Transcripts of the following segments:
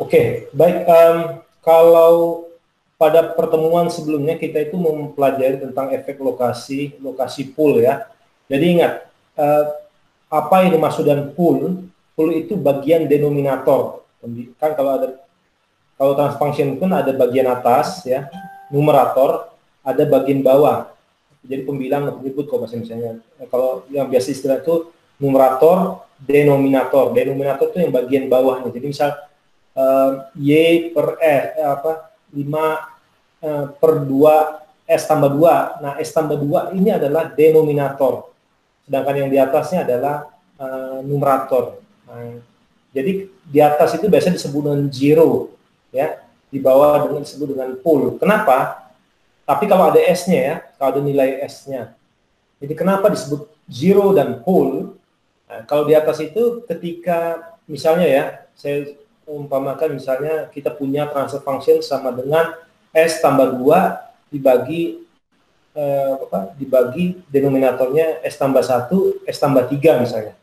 Oke. Baik. Kalau pada pertemuan sebelumnya kita itu mempelajari tentang efek lokasi pool ya. Jadi ingat, eh, apa yang dimaksud dengan pool? Pool itu bagian denominator. Kan kalau transfunction pun ada bagian atas ya, numerator, ada bagian bawah. Jadi pembilang menyebut kalau bahasa misalnya. Kalau yang biasa istilah itu numerator, denominator. Denominator itu yang bagian bawahnya. Jadi misal Y per 5 per 2 S tambah 2. Nah, S tambah 2 ini adalah denominator. Sedangkan yang di atasnya adalah numerator. Nah, jadi di atas itu biasanya disebut dengan zero, ya. Di bawah disebut dengan pool. Kenapa? Tapi kalau ada S-nya ya, kalau ada nilai S-nya. Jadi kenapa disebut zero dan pool? Nah, kalau di atas itu ketika misalnya ya, saya umpamakan misalnya kita punya transfer function sama dengan S tambah 2 dibagi dibagi denominatornya S tambah 1, S tambah 3 misalnya.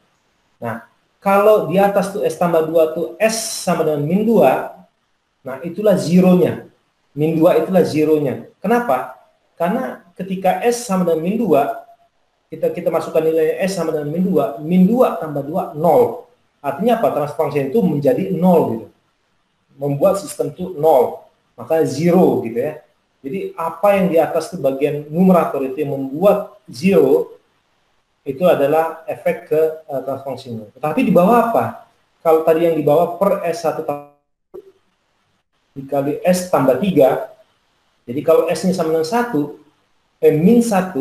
Nah, kalau di atas tuh S tambah 2 tuh S sama dengan min 2, nah itulah zeronya. Min 2 itulah zeronya. Kenapa? Karena ketika S sama dengan min 2, kita masukkan nilai S sama dengan min 2 tambah 2, 0. Artinya apa? Transfer function itu menjadi 0 gitu. Membuat sistem itu 0. Maka zero gitu ya. Jadi apa yang di atas itu bagian numerator itu yang membuat zero, itu adalah efek ke transfer function-nya. Tapi di bawah apa? Kalau tadi yang di bawah per S1 dikali S tambah 3, jadi kalau S-nya sama dengan 1, min 1,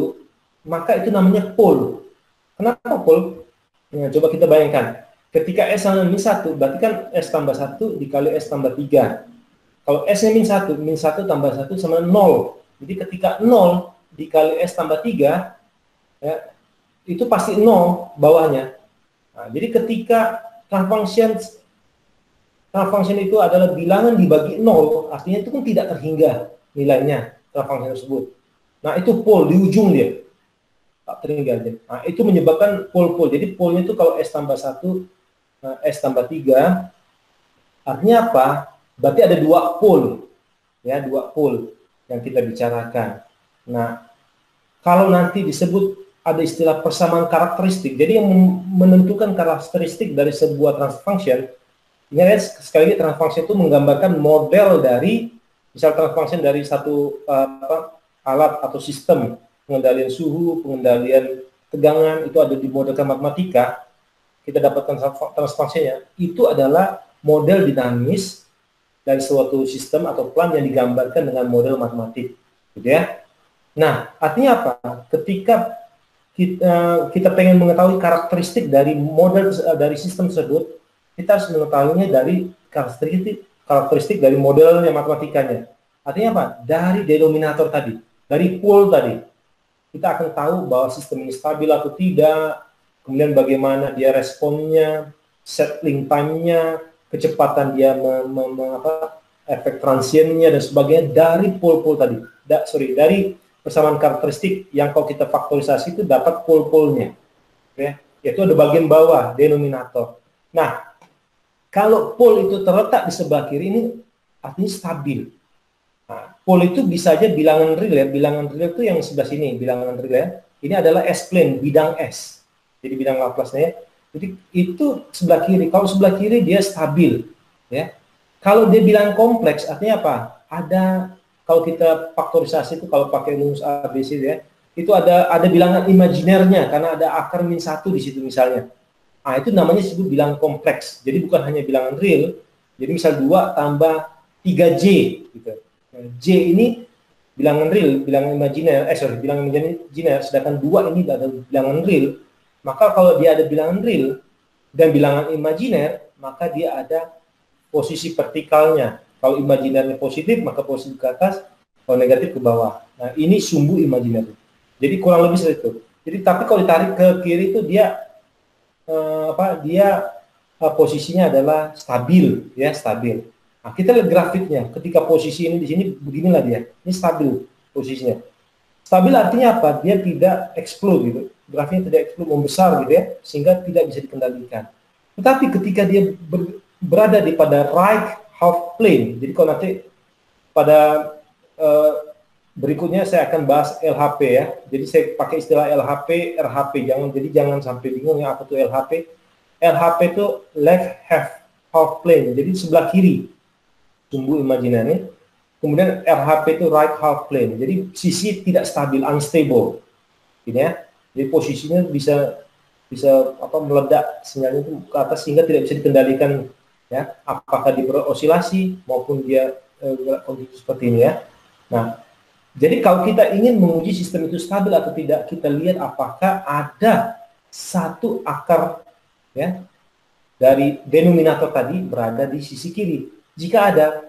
maka itu namanya pool. Kenapa pool? Nah, coba kita bayangkan. Ketika S sama min 1, berarti kan S tambah 1 dikali S tambah 3. Kalau S-nya min 1 tambah 1 sama 0. Jadi ketika 0 dikali S tambah 3, ya, itu pasti 0 bawahnya. Nah, jadi ketika transfunction itu adalah bilangan dibagi 0, artinya itu kan tidak terhingga nilainya transfunction tersebut. Nah, itu pool di ujung dia. Tak terhingga aja. Nah, itu menyebabkan pool. Jadi poolnya itu kalau S tambah 1, S tambah 3, artinya apa? Berarti ada dua pool. Ya, dua pool yang kita bicarakan. Nah, kalau nanti disebut ada istilah persamaan karakteristik, jadi yang menentukan karakteristik dari sebuah transfer function, ini sekali lagi transfer function itu menggambarkan model dari, misal transfer function dari satu alat atau sistem pengendalian suhu, pengendalian tegangan, itu ada di modelkan matematika, kita dapatkan transfer function-nya, itu adalah model dinamis dari suatu sistem atau plan yang digambarkan dengan model matematik, gitu ya. Nah, artinya apa? Ketika kita pengen mengetahui karakteristik dari model dari sistem tersebut, kita harus mengetahuinya dari karakteristik dari modelnya matematikanya. Artinya apa? Dari denominator tadi, dari pool tadi, kita akan tahu bahwa sistem ini stabil atau tidak, kemudian bagaimana dia responnya, settling time-nya, kecepatan dia efek transiennya dan sebagainya dari pool tadi. Dari persamaan karakteristik yang kalau kita faktorisasi itu dapat pool-poolnya. Ya, yaitu ada bagian bawah, denominator. Nah, kalau pool itu terletak di sebelah kiri ini artinya stabil. Nah, pool itu bisa aja bilangan real ya. Bilangan real itu yang sebelah sini, bilangan real ya. Ini adalah S-plane, bidang S. Jadi bidang Laplace-nya ya. Jadi itu sebelah kiri. Kalau sebelah kiri dia stabil, ya. Kalau dia bilang kompleks, artinya apa? Ada, kalau kita faktorisasi itu kalau pakai rumus ABC ya, itu ada bilangan imajinernya karena ada akar min 1 di situ misalnya. Nah, itu namanya disebut bilangan kompleks. Jadi bukan hanya bilangan real. Jadi misal 2 tambah 3J gitu. Nah, J ini bilangan real, bilangan imajiner, bilangan imajiner, sedangkan 2 ini adalah bilangan real. Maka kalau dia ada bilangan real dan bilangan imajiner, maka dia ada posisi vertikalnya. Kalau imajinernya positif, maka posisi ke atas, kalau negatif ke bawah. Nah, ini sumbu imajiner. Jadi kurang lebih seperti itu. Jadi tapi kalau ditarik ke kiri itu dia posisinya adalah stabil, ya, stabil. Nah, kita lihat grafiknya. Ketika posisi ini di sini beginilah dia. Ini stabil posisinya. Stabil artinya apa? Dia tidak explode gitu. Grafiknya tidak explode, membesar gitu ya, sehingga tidak bisa dikendalikan. Tetapi ketika dia berada di pada right half plane. Jadi kalau nanti pada berikutnya saya akan bahas LHP ya. Jadi saya pakai istilah LHP, RHP. Jangan sampai bingung ya apa tuh LHP. LHP itu left half plane. Jadi sebelah kiri sumbu imaginary. Kemudian RHP itu right half plane. Jadi sisi tidak stabil, unstable. Gitu ya. Jadi posisinya bisa meledak sinyalnya itu ke atas sehingga tidak bisa dikendalikan ya, apakah dia berosilasi maupun dia kondisi seperti ini ya. Nah, jadi kalau kita ingin menguji sistem itu stabil atau tidak, kita lihat apakah ada satu akar ya dari denominator tadi berada di sisi kiri. Jika ada,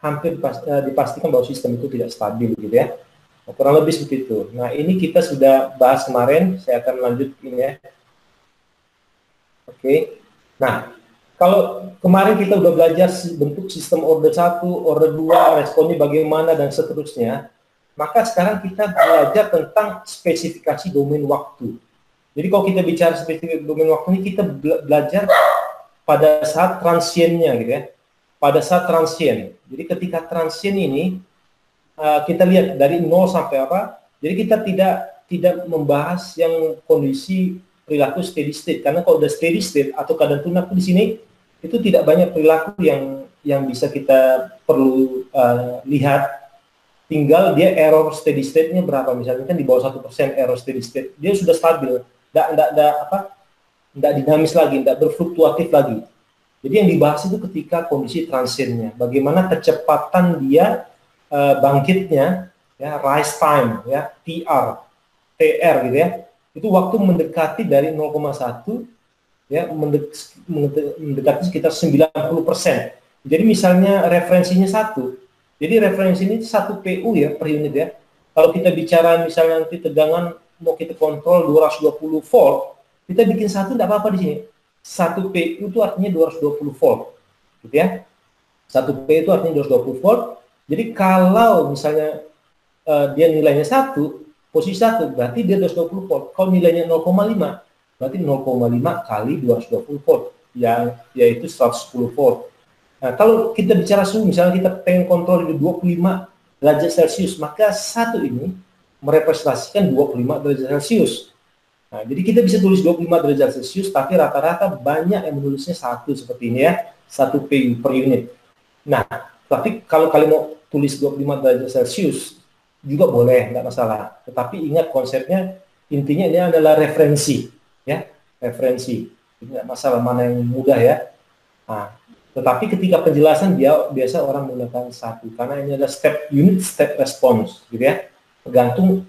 hampir dipastikan bahwa sistem itu tidak stabil gitu ya. Nah, kurang lebih seperti itu. Nah, ini kita sudah bahas kemarin, saya akan lanjut ini ya. Oke. Nah, kalau kemarin kita udah belajar bentuk sistem order 1, order 2, responnya bagaimana dan seterusnya, maka sekarang kita belajar tentang spesifikasi domain waktu. Jadi kalau kita bicara spesifikasi domain waktu ini, kita belajar pada saat transiennya gitu ya. Pada saat transien. Jadi ketika transien ini kita lihat dari 0 sampai apa. Jadi kita tidak membahas yang kondisi perilaku steady state, karena kalau udah steady state atau keadaan tunak di sini itu tidak banyak perilaku yang bisa kita perlu lihat. Tinggal dia error steady state-nya berapa, misalnya kan di bawah 1% error steady state, dia sudah stabil, tidak dinamis lagi, tidak berfluktuatif lagi. Jadi yang dibahas itu ketika kondisi transiennya, bagaimana kecepatan dia bangkitnya, ya, rise time, ya, TR gitu ya. Itu waktu mendekati dari 0,1 ya mendekati sekitar 90%. Jadi misalnya referensinya 1. Jadi referensi ini 1 PU ya per unit ya. Kalau kita bicara misalnya nanti tegangan mau kita kontrol 220 volt, kita bikin 1 tidak apa-apa di sini. 1 PU itu artinya 220 volt. Gitu ya. 1 PU itu artinya 220 volt. Jadi kalau misalnya dia nilainya 1, posisi 1, berarti dia 220 volt. Kalau nilainya 0,5, berarti 0,5 kali 220 volt, yaitu 110 volt. Nah, kalau kita bicara suhu, misalnya kita pengen kontrol di 25 derajat Celcius, maka 1 ini merepresentasikan 25 derajat Celcius. Nah, jadi kita bisa tulis 25 derajat Celcius, tapi rata-rata banyak yang menulisnya 1 seperti ini ya, 1 PU per unit. Nah, tapi kalau kalian mau tulis 25 derajat Celcius, juga boleh, nggak masalah. Tetapi ingat konsepnya, intinya ini adalah referensi, ya, referensi. Tidak masalah mana yang mudah ya. Nah, tetapi ketika penjelasan dia biasa orang menggunakan 1 karena ini adalah unit step response, gitu ya. Tergantung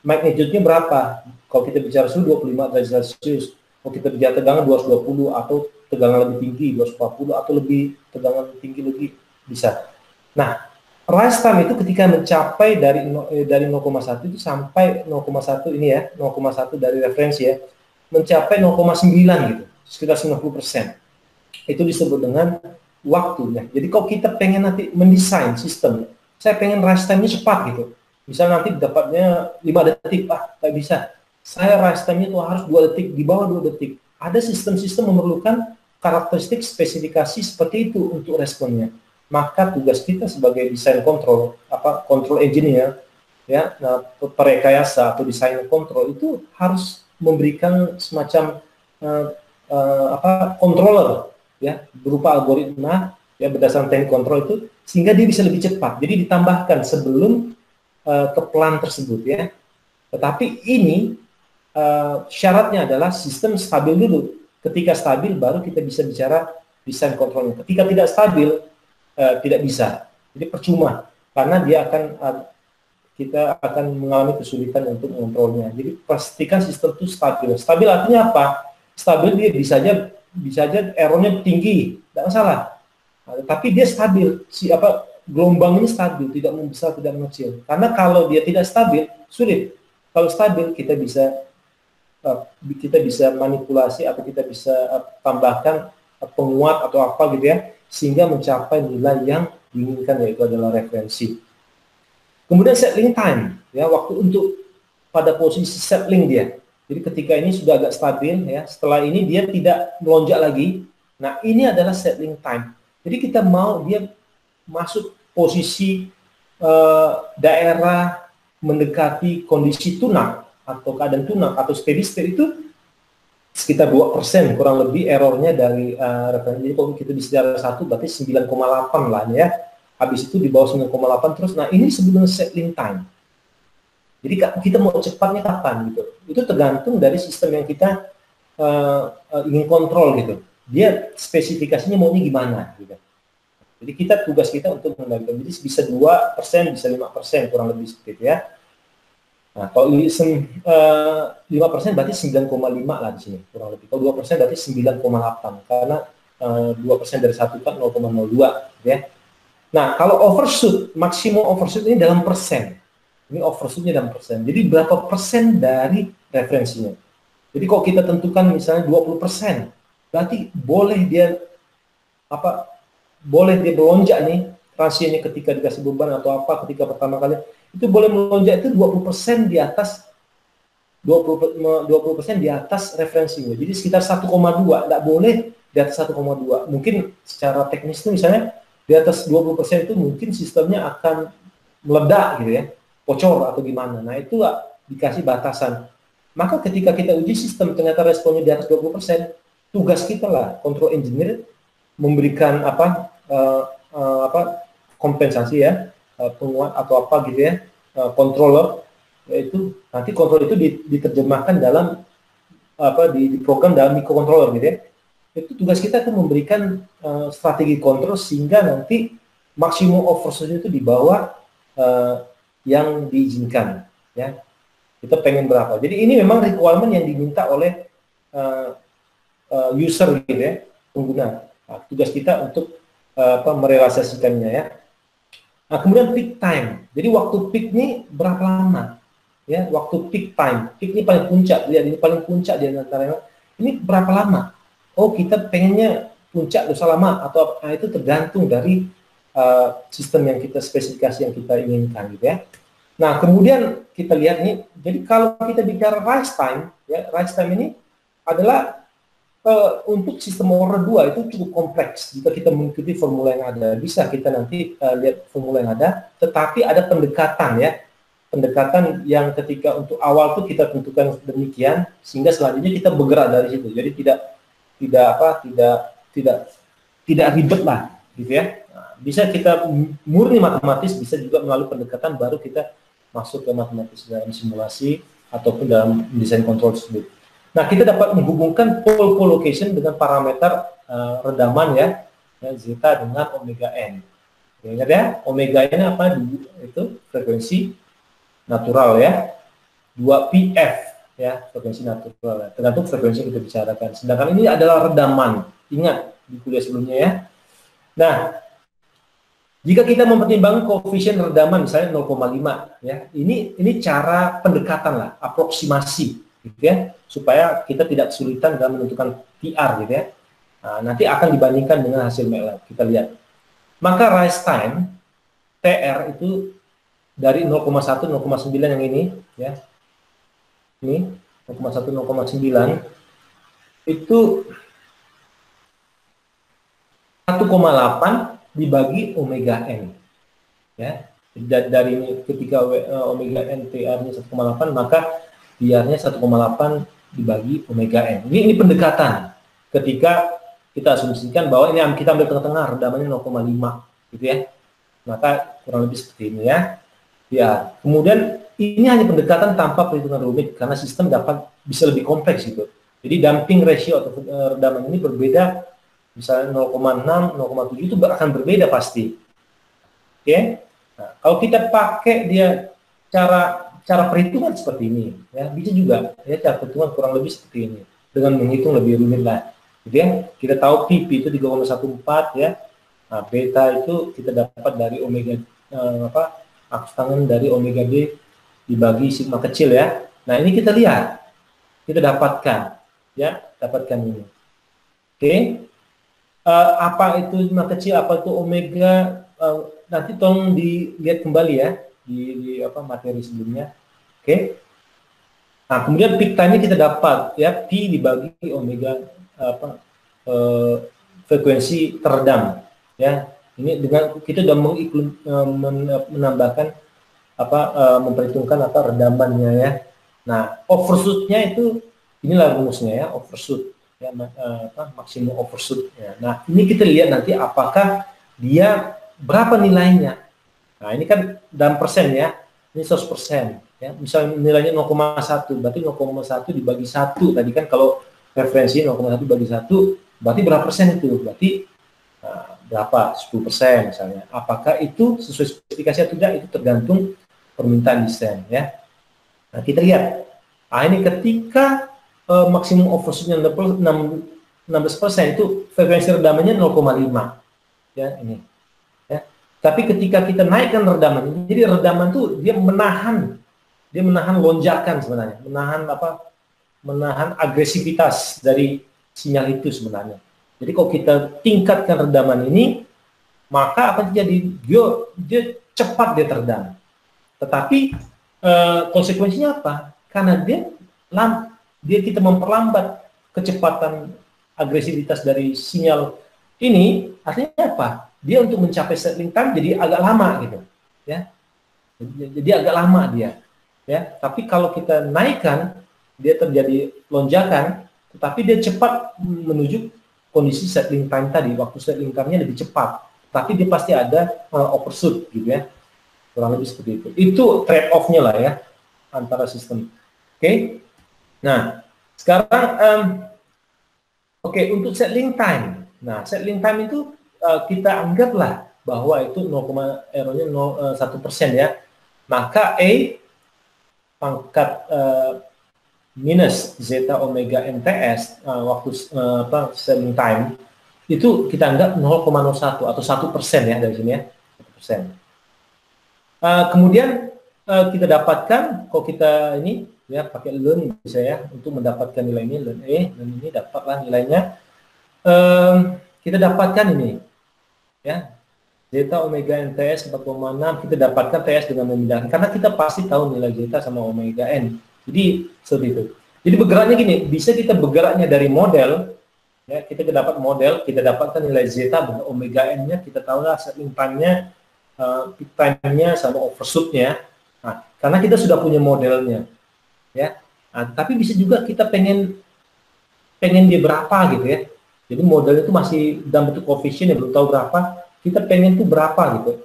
magnitude-nya berapa. Kalau kita bicara suhu 25 derajat Celcius, kalau kita bicara tegangan 220 atau tegangan lebih tinggi 240 atau lebih tegangan tinggi lebih bisa. Nah, rise time itu ketika mencapai dari 0,1 itu sampai 0,1 ini ya, 0,1 dari referensi ya, mencapai 0,9 gitu, sekitar 90%. Itu disebut dengan waktunya. Jadi kalau kita pengen nanti mendesain sistem, saya pengen rise time-nya cepat gitu. Misal nanti dapatnya 5 detik, nggak bisa. Saya rise time-nya itu harus 2 detik, di bawah 2 detik. Ada sistem-sistem memerlukan karakteristik spesifikasi seperti itu untuk responnya. Maka tugas kita sebagai desain kontrol, control engineer, ya, nah, perekayasa atau desain kontrol itu harus memberikan semacam controller, ya, berupa algoritma, ya, berdasarkan teknik kontrol itu, sehingga dia bisa lebih cepat. Jadi ditambahkan sebelum ke plan tersebut, ya. Tetapi ini syaratnya adalah sistem stabil dulu. Ketika stabil, baru kita bisa bicara desain kontrolnya. Ketika tidak stabil, tidak bisa. Jadi percuma, karena kita akan mengalami kesulitan untuk mengontrolnya. Jadi pastikan sistem itu stabil. Stabil artinya apa? Stabil dia bisa aja errornya tinggi, tidak masalah. Nah, tapi dia stabil, gelombang ini stabil, tidak membesar, tidak mengecil. Karena kalau dia tidak stabil, sulit. Kalau stabil, kita bisa manipulasi atau kita bisa tambahkan penguat atau apa gitu ya, sehingga mencapai nilai yang diinginkan, yaitu adalah referensi. Kemudian settling time, ya, waktu untuk pada posisi settling dia. Jadi ketika ini sudah agak stabil, ya, setelah ini dia tidak melonjak lagi, Nah, ini adalah settling time. Jadi kita mau dia masuk posisi daerah mendekati kondisi tunak atau keadaan tunak atau steady state itu sekitar 2% kurang lebih errornya dari referensi. Jadi kalau kita di sejarah 1 berarti 9,8 lah ya. Habis itu di bawah 9,8 terus. Nah, ini sebelum settling time. Jadi kita mau cepatnya kapan gitu. Itu tergantung dari sistem yang kita ingin kontrol gitu. Dia spesifikasinya maunya gimana gitu. Jadi tugas kita untuk mengendalikan. Jadi bisa 2%, bisa 5% kurang lebih seperti itu ya. Nah, kalau 5% berarti 9,5 lah di sini kurang lebih. Kalau 2% berarti 9,8 karena 2% dari 1 kan 0,02 ya. Nah, kalau overshoot, maksimum overshoot ini dalam persen. Ini overshootnya dalam persen. Jadi berapa persen dari referensinya. Jadi kalau kita tentukan misalnya 20%, berarti boleh dia melonjak nih rasionya ketika dikasih beban atau apa ketika pertama kali itu boleh melonjak itu 20% di atas 20% di atas referensinya. Jadi sekitar 1,2, enggak boleh di atas 1,2. Mungkin secara teknis itu misalnya di atas 20% itu mungkin sistemnya akan meledak gitu ya, bocor atau gimana. Nah, itu dikasih batasan. Maka ketika kita uji sistem ternyata responnya di atas 20%, tugas kita lah control engineer memberikan kompensasi ya, penguat atau apa gitu ya, controller, yaitu nanti kontrol itu diterjemahkan dalam di program dalam microcontroller gitu ya. Itu tugas kita tuh memberikan strategi kontrol sehingga nanti maksimum overshoot itu di bawah yang diizinkan ya. Kita pengen berapa. Jadi ini memang requirement yang diminta oleh user gitu ya, pengguna. Nah, tugas kita untuk merealisasikannya ya. Nah, kemudian peak time. Jadi waktu peak ini berapa lama? Ya, waktu peak time. Peak ini paling puncak. Lihat ini paling puncak di antara ini berapa lama? Oh, kita pengennya puncak dosa lama atau itu tergantung dari sistem yang kita spesifikasi yang kita inginkan gitu ya. Nah, kemudian kita lihat nih. Jadi kalau kita bicara rise time, ya rise time ini adalah untuk sistem order 2 itu cukup kompleks. Jika kita mengikuti formula yang ada, bisa kita nanti lihat formula yang ada, tetapi ada pendekatan ya. Pendekatan yang ketika untuk awal tuh kita tentukan demikian, sehingga selanjutnya kita bergerak dari situ. Jadi tidak ribet lah, gitu ya. Nah, bisa kita murni matematis, bisa juga melalui pendekatan baru kita masuk ke matematis dalam simulasi ataupun dalam desain kontrol tersebut. Nah, kita dapat menghubungkan pole collocation dengan parameter redaman ya, zeta dengan omega n. Ingat ya, omega n apa? Itu frekuensi natural ya. 2pf ya, frekuensi natural ya. Tergantung frekuensi yang kita bicarakan. Sedangkan ini adalah redaman. Ingat di kuliah sebelumnya ya. Nah, jika kita mempertimbangkan koefisien redaman misalnya 0,5 ya. Ini cara pendekatan lah, aproksimasi gitu ya, supaya kita tidak kesulitan dalam menentukan TR gitu ya. Nah, nanti akan dibandingkan dengan hasil MATLAB. Kita lihat. Maka rise time TR itu dari 0,1 0,9 yang ini ya. Ini 0,1 0,9 itu 1,8 dibagi omega n. Ya. Dari ini ketika omega n TR-nya 1,8 maka biarnya 1,8 dibagi omega n. Ini pendekatan ketika kita asumsikan bahwa ini kita ambil tengah-tengah redamannya 0,5 gitu ya. Maka kurang lebih seperti ini ya. Ya, kemudian ini hanya pendekatan tanpa perhitungan rumit karena sistem bisa lebih kompleks gitu. Jadi damping ratio atau redaman ini berbeda, misalnya 0,6, 0,7 itu akan berbeda pasti. Oke. Nah, kalau kita pakai dia cara perhitungan seperti ini ya, bisa juga ya, cara perhitungan kurang lebih seperti ini dengan menghitung lebih rumit lah gitu ya. Kita tahu pp itu 3,14 ya. Nah, beta itu kita dapat dari omega akse tangen dari omega d dibagi sigma kecil ya. Nah, ini kita lihat, kita dapatkan ya, ini. Oke. Apa itu sigma kecil, apa itu omega, nanti tolong dilihat kembali ya di materi sebelumnya. Oke. Nah, kemudian peak time-nya kita dapat ya, P dibagi omega frekuensi teredam, ya. Ini dengan kita sudah menambahkan memperhitungkan redamannya, ya. Nah, overshoot-nya itu inilah rumusnya, ya, overshoot, ya, maksimum overshoot. Ya. Nah, ini kita lihat nanti apakah dia berapa nilainya. Nah, ini kan dalam persen, ya. Ini 100%, ya. Misalnya nilainya 0,1, berarti 0,1 dibagi 1. Tadi kan kalau referensi 0,1 bagi 1, berarti berapa persen itu? Berarti berapa? 10% misalnya. Apakah itu sesuai spesifikasi atau tidak? Itu tergantung permintaan desain, ya. Nah, kita lihat. Nah, ini ketika maksimum overshoot-nya 16%, itu frekuensi redamannya 0,5. Ya, ini. Ya. Tapi ketika kita naikkan redaman, jadi redaman itu dia menahan lonjakan sebenarnya, menahan agresivitas dari sinyal itu sebenarnya. Jadi kalau kita tingkatkan redaman ini, maka akan terjadi dia cepat dia teredam. Tetapi konsekuensinya apa? Karena kita memperlambat kecepatan agresivitas dari sinyal ini, artinya apa? Dia untuk mencapai settling time jadi agak lama gitu, ya. Jadi agak lama dia, ya. Tapi kalau kita naikkan, dia terjadi lonjakan, tetapi dia cepat menuju kondisi settling time tadi. Waktu settling time-nya lebih cepat, tapi dia pasti ada overshoot gitu, ya. Kurang lebih seperti itu. Itu trade off-nya lah, ya, antara sistem. Oke. Nah, sekarang untuk settling time. Nah, settling time itu kita anggaplah bahwa itu 1%, ya. Maka A pangkat minus zeta omega MTS waktu settling time itu kita anggap 0,01 atau 1%, ya, dari sini, ya, 1%. Kemudian kita dapatkan, kalau kita ini, ya, pakai learn bisa, ya, untuk mendapatkan nilai ini, learn E, dan ini dapatlah nilainya. Kita dapatkan ini, ya, zeta omega NTS 4,6, kita dapatkan TS dengan memindahkan, karena kita pasti tahu nilai zeta sama omega N. Jadi seperti itu. Jadi bergeraknya gini, bisa kita bergeraknya dari model, ya, kita dapat model, kita dapatkan nilai zeta dengan omega N-nya, kita tahu lah settling time-nya, peak time-nya sama overshoot-nya. Nah, karena kita sudah punya modelnya, ya. Nah, tapi bisa juga kita pengen dia berapa gitu, ya. Jadi modelnya itu masih dalam bentuk koefisien, yang belum tahu berapa. Kita pengen tuh berapa gitu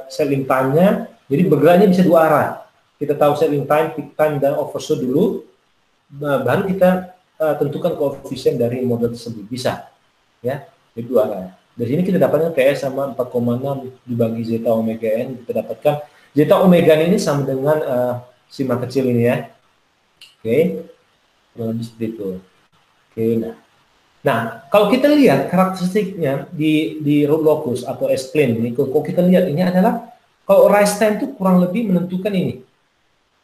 settling time-nya. Jadi bergeraknya bisa dua arah. Kita tahu settling time, peak time, dan overshoot dulu. Baru kita tentukan koefisien dari model tersebut. Bisa, ya. Jadi dua arah. Dari sini kita dapatkan TS sama 4,6 dibagi zeta omega N. Kita dapatkan zeta omega N ini sama dengan sigma kecil ini, ya. Oke. Lebih seperti itu. Oke, nah, kalau kita lihat karakteristiknya di root locus atau S-plane ini, kalau kita lihat ini adalah, kalau rise time itu kurang lebih menentukan ini,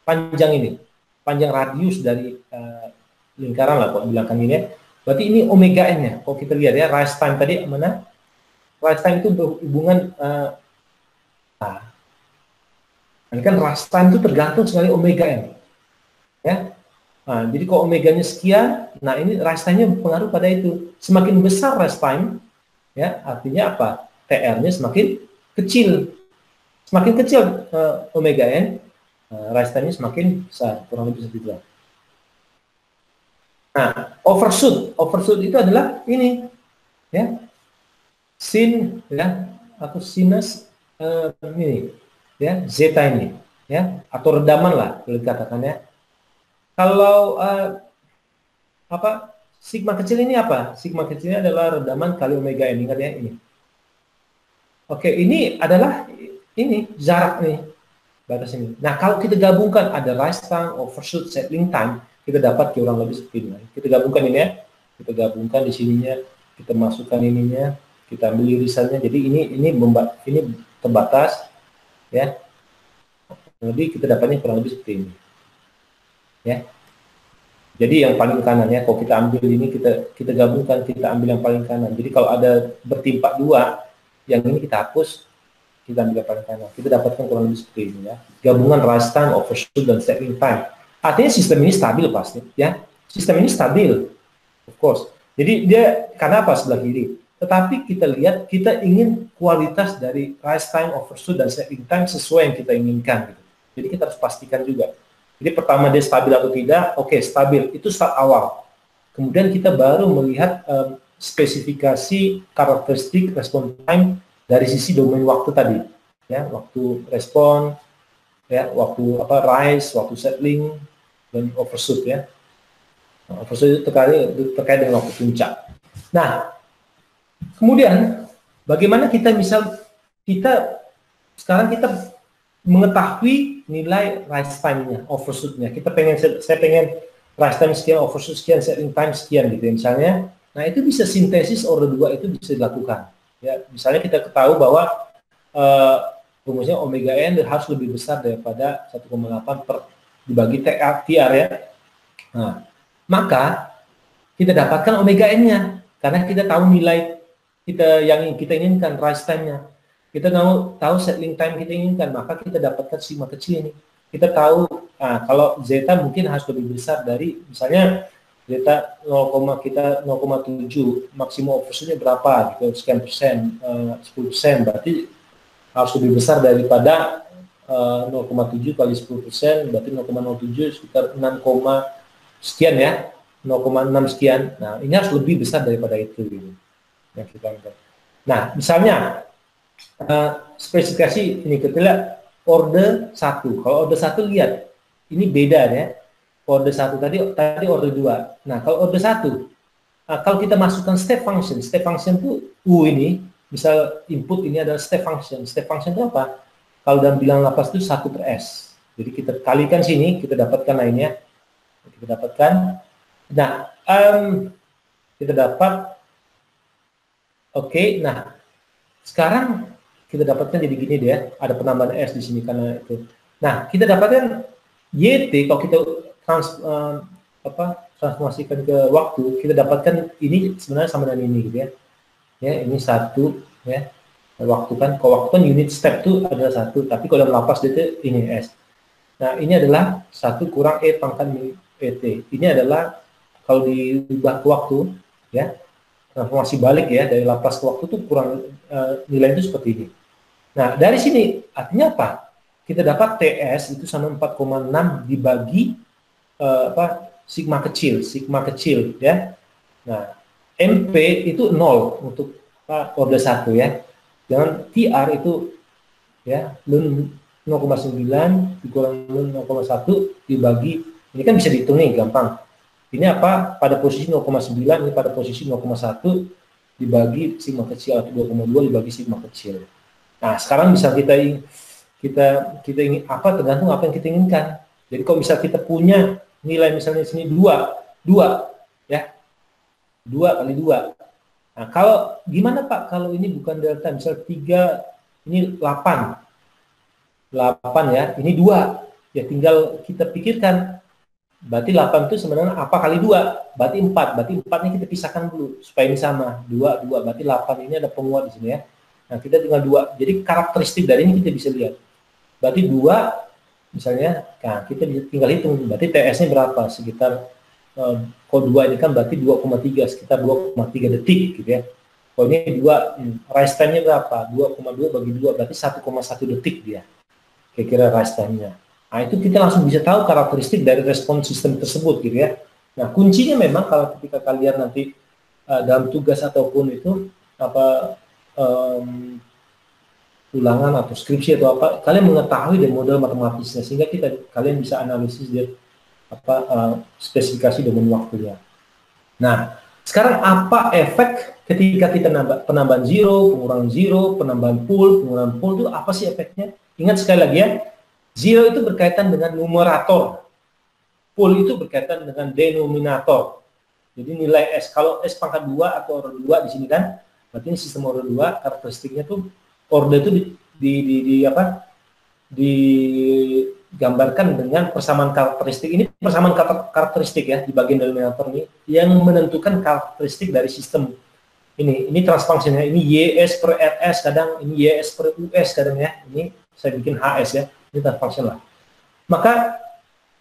panjang radius dari lingkaran lah, kalau bilangkan ini, ya. Berarti ini omega N-nya, kalau kita lihat, ya, rise time tadi mana? Rise time itu berhubungan, ini kan rise time itu tergantung sekali omega N, ya. Nah, jadi kalau omeganya sekian, nah ini rise time-nya berpengaruh pada itu. Semakin besar rise time, ya, artinya apa? TR-nya semakin kecil. Semakin kecil omega N, rise time-nya semakin besar, kurang lebih seperti itu. Nah, overshoot itu adalah ini, ya, sin, ya, atau sinus ini, ya, zeta ini, ya, atau redaman lah, boleh dikatakan, ya. Kalau sigma kecil ini apa? Sigma kecilnya adalah redaman kali omega N, ingat, ya, ini. Oke, ini adalah ini jarak nih, batas ini. Nah, kalau kita gabungkan ada rise time, overshoot, settling time, kita dapat kurang lebih seperti ini. Kita gabungkan ini, ya. Kita gabungkan di sininya, kita masukkan ininya, kita ambil irisannya. Jadi ini terbatas, ya. Jadi kita dapatnya kurang lebih seperti ini, ya. Jadi yang paling kanan, ya, kalau kita ambil ini, kita gabungkan, kita ambil yang paling kanan. Jadi kalau ada bertimpak dua, yang ini kita hapus, kita ambil yang paling kanan. Kita dapatkan kurang lebih seperti ini, ya. Gabungan rise time, overshoot, dan settling time. Artinya sistem ini stabil pasti, ya. Sistem ini stabil, of course. Jadi dia, karena apa sebelah kiri? Tetapi kita lihat, kita ingin kualitas dari rise time, overshoot, dan settling time sesuai yang kita inginkan. Gitu. Jadi kita harus pastikan juga. Jadi pertama dia stabil atau tidak, oke, stabil, itu start awal. Kemudian kita baru melihat spesifikasi karakteristik respon time dari sisi domain waktu tadi. Ya, waktu respon, ya, waktu rise, waktu settling, dan overshoot ya. Nah, overshoot itu terkait dengan waktu puncak. Nah, kemudian bagaimana kita sekarang kita mengetahui nilai rise time-nya, overshoot-nya. Saya pengen rise time sekian, overshoot sekian, settling time sekian gitu ya, misalnya. Nah, itu bisa sintesis order 2 itu bisa dilakukan. Ya, misalnya kita ketahui bahwa rumusnya omega n harus lebih besar daripada 1,8 per dibagi TR ya. Nah, maka kita dapatkan omega n-nya karena kita tahu nilai yang kita inginkan, rise time-nya. Kita tahu settling time kita inginkan, maka kita dapatkan sigma kecil ini. Kita tahu kalau zeta mungkin harus lebih besar dari, misalnya zeta 0,7, maksimum overshoot-nya berapa gitu, sekian persen, 10%, berarti harus lebih besar daripada 0,7 kali 10%, berarti 0,07 sekitar 6, sekian ya, 0,6 sekian. Nah, ini harus lebih besar daripada itu gitu. Yang kita inginkan. Nah, misalnya spesifikasi ini kita lihat order 1. Kalau order 1 lihat ini beda ya. Order 1 tadi order 2. Nah, kalau order 1 kalau kita masukkan step function itu U ini, misal input ini adalah step function. Step function itu apa? Kalau dalam bilangan Laplace itu 1 per S. Jadi kita kalikan sini, kita dapatkan lainnya. Kita dapatkan. Nah, kita dapat. Oke, nah sekarang kita dapatkan jadi gini deh, ada penambahan S di sini karena itu. Nah, kita dapatkan YT kalau kita transformasikan ke waktu, kita dapatkan ini sebenarnya sama dengan ini gitu ya. Ya, ini 1 ya. Waktu kan, kalau waktu kan unit step itu adalah 1, tapi kalau dalam Laplace itu ini S. Nah, ini adalah 1 kurang E pangkat ET. Ini adalah kalau diubah ke waktu ya. Transformasi balik ya dari Laplace ke waktu itu kurang nilai itu seperti ini. Nah, dari sini artinya apa? Kita dapat TS itu sama 4,6 dibagi sigma kecil ya. Nah, MP itu 0 untuk order 1 ya. Jangan TR itu ya 0,9 dikurang 0,1 dibagi, ini kan bisa dihitung nih gampang. Ini apa? Pada posisi 0,9, ini pada posisi 0,1 dibagi sigma kecil atau 2,2 dibagi sigma kecil. Nah, sekarang bisa kita ingin apa, tergantung apa yang kita inginkan. Jadi kalau misal kita punya nilai misalnya di sini 2 ya. 2 kali 2. Nah, kalau gimana Pak kalau ini bukan delta, misal 3 ini 8 ya, ini 2. Ya tinggal kita pikirkan. Berarti 8 itu sebenarnya apa kali 2? Berarti 4. Berarti 4-nya kita pisahkan dulu supaya ini sama. 2. Berarti 8 ini ada penguat di sini ya. Nah, kita tinggal 2. Jadi karakteristik dari ini kita bisa lihat. Berarti 2 misalnya, nah kita tinggal hitung. Berarti TS-nya berapa? Sekitar kalau 2 ini kan berarti 2,3, sekitar 2,3 detik gitu ya. Kalau ini 2, rise time-nya berapa? 2,2 bagi 2 berarti 1,1 detik dia. Kira-kira rise time-nya. Nah, itu kita langsung bisa tahu karakteristik dari respon sistem tersebut gitu ya. Nah, kuncinya memang kalau ketika kalian nanti dalam tugas ataupun itu ulangan atau skripsi atau apa, kalian mengetahui dari model matematisnya sehingga kalian bisa analisis dari spesifikasi domain waktunya. Nah, sekarang apa efek ketika kita penambahan zero, penambahan pool itu apa sih efeknya? Ingat sekali lagi ya. Zero itu berkaitan dengan numerator, pool itu berkaitan dengan denominator. Jadi nilai S, kalau S pangkat 2 atau order 2 di sini kan, berarti ini sistem order 2, karakteristiknya tuh order itu digambarkan dengan persamaan karakteristik. Ini persamaan karakteristik ya di bagian denominator ini yang menentukan karakteristik dari sistem ini. Ini transfunctionnya, ini YS per RS kadang, ini YS per US kadang ya. Ini saya bikin HS ya. Ini transfunction lah. Maka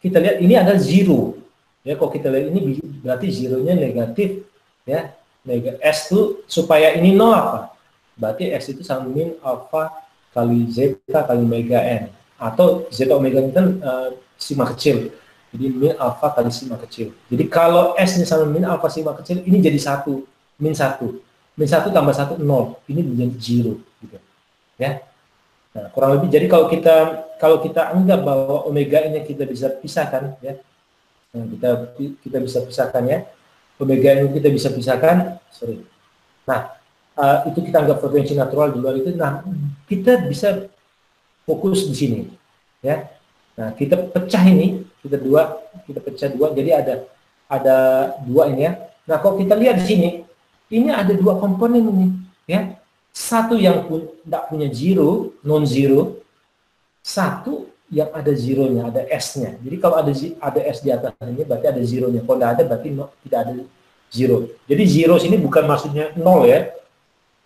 kita lihat ini adalah zero. Ya, kalau kita lihat ini berarti zeronya negatif ya. Omega S itu supaya ini 0 apa? Berarti S itu sama min alpha kali zeta kali omega N. Atau zeta omega ini kan sigma kecil. Jadi min alpha kali sigma kecil. Jadi kalau S-nya sama min alpha sigma kecil, ini jadi 1, min 1. Min 1 tambah 1, 0. Ini menjadi 0. Gitu. Ya. Nah, kurang lebih, jadi kalau kita anggap bahwa omega ini kita bisa pisahkan, ya. Nah, kita bisa pisahkan ya. Omega ini kita bisa pisahkan, Nah, itu kita anggap frekuensi natural di luar itu. Nah, kita bisa fokus di sini, ya. Nah, kita pecah ini, kita pecah dua, jadi ada dua ini ya. Nah, kalau kita lihat di sini, ini ada dua komponen ini, ya. Satu yang tidak punya zero, non zero, satu yang ada zeronya, ada S-nya. Jadi kalau ada S di atas ini berarti ada zeronya. Kalau tidak ada berarti tidak ada zero. Jadi zero sini bukan maksudnya nol ya.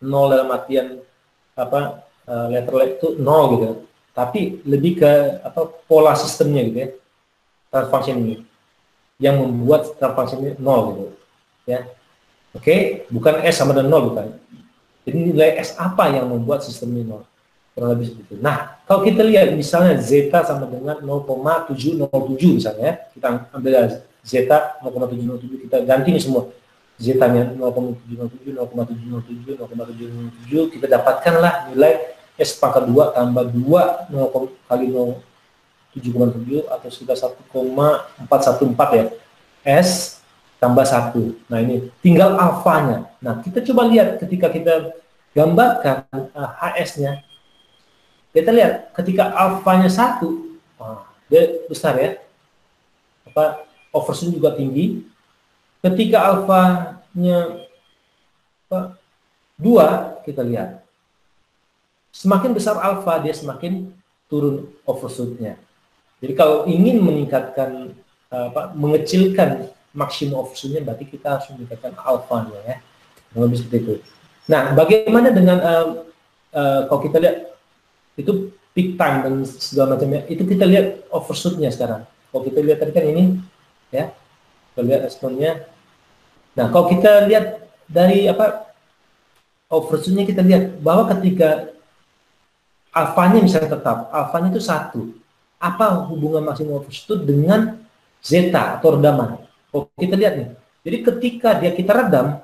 Nol dalam artian apa, letter itu nol gitu. Tapi lebih ke apa, pola sistemnya gitu ya. Transfer function ini yang membuat transfer function ini nol gitu. Ya. Oke, bukan S sama dengan nol, bukan. Jadi nilai S apa yang membuat sistem ini nol? Kurang lebih seperti itu. Nah, kalau kita lihat misalnya zeta sama dengan 0,707 misalnya, kita ambil zeta 0,707, kita ganti ini semua. Zetanya 0,707, 0,707, 0,707, kita dapatkanlah nilai S pangkat 2 tambah 2 0 kali 0,707 atau sekitar 1,414 ya. S tambah 1. Nah, ini tinggal alfanya. Nah, kita coba lihat ketika kita gambarkan HS-nya. Kita lihat ketika alfanya 1, dia besar ya, apa, overshoot juga tinggi. Ketika alfanya 2, kita lihat semakin besar alfa, dia semakin turun overshootnya. Jadi kalau ingin meningkatkan mengecilkan maksimum overshootnya, berarti kita harus meningkatkan alfanya ya, lebih seperti itu. Nah, bagaimana dengan kalau kita lihat itu peak time dan segala macamnya, itu kita lihat overshootnya sekarang. Kalau kita lihat tadi kan ini, ya, kita lihat responnya. Nah, kalau kita lihat dari apa overshootnya, kita lihat bahwa ketika alfanya misalnya tetap, alfanya itu 1, apa hubungan maksimum overshoot dengan zeta atau redaman? Kalau kita lihat nih, jadi ketika kita redam,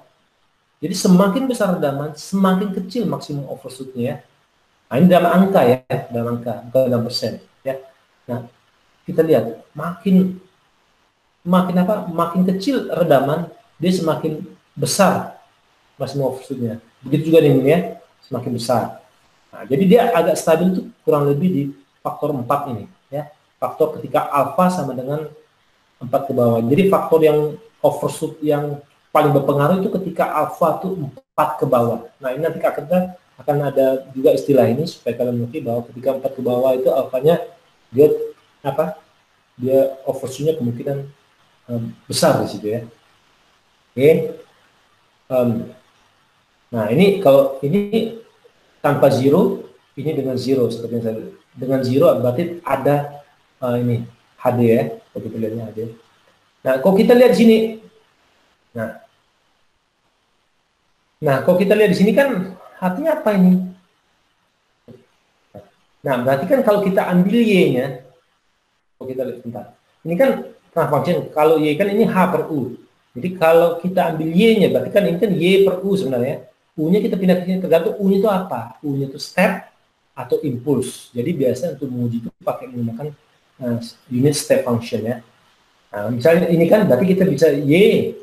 jadi semakin besar redaman, semakin kecil maksimum overshootnya ya. Nah, ini dalam angka ya, dalam angka, bukan dalam persen ya. Nah, kita lihat makin kecil redaman, dia semakin besar maksimum overshootnya. Begitu juga ini ya, semakin besar. Nah, jadi dia agak stabil itu kurang lebih di faktor 4 ini ya. Faktor ketika alfa sama dengan 4 ke bawah. Jadi faktor yang overshoot yang paling berpengaruh itu ketika alfa itu 4 ke bawah. Nah, ini nanti akan ada juga istilah ini supaya kalian mengerti bahwa ketika 4 ke bawah itu alfanya dia overshootnya kemungkinan besar di situ ya. Oke. Nah, ini kalau ini tanpa zero, ini dengan zero seperti yang saya dengan zero berarti ada ini HD ya, kalau kita lihatnya HD. Nah, kalau kita lihat di sini, nah kalau kita lihat di sini kan artinya apa ini? Nah, berarti kan kalau kita ambil Y-nya, kalau kita lihat sebentar, ini kan function, kalau Y kan ini H per U. Jadi kalau kita ambil Y-nya, berarti kan ini kan Y per U sebenarnya. U-nya kita pindah ke sini, tergantung U-nya itu apa. U-nya itu step atau impuls. Jadi biasa untuk menguji itu pakai menggunakan unit step function ya. Nah, misalnya ini kan berarti kita bisa Y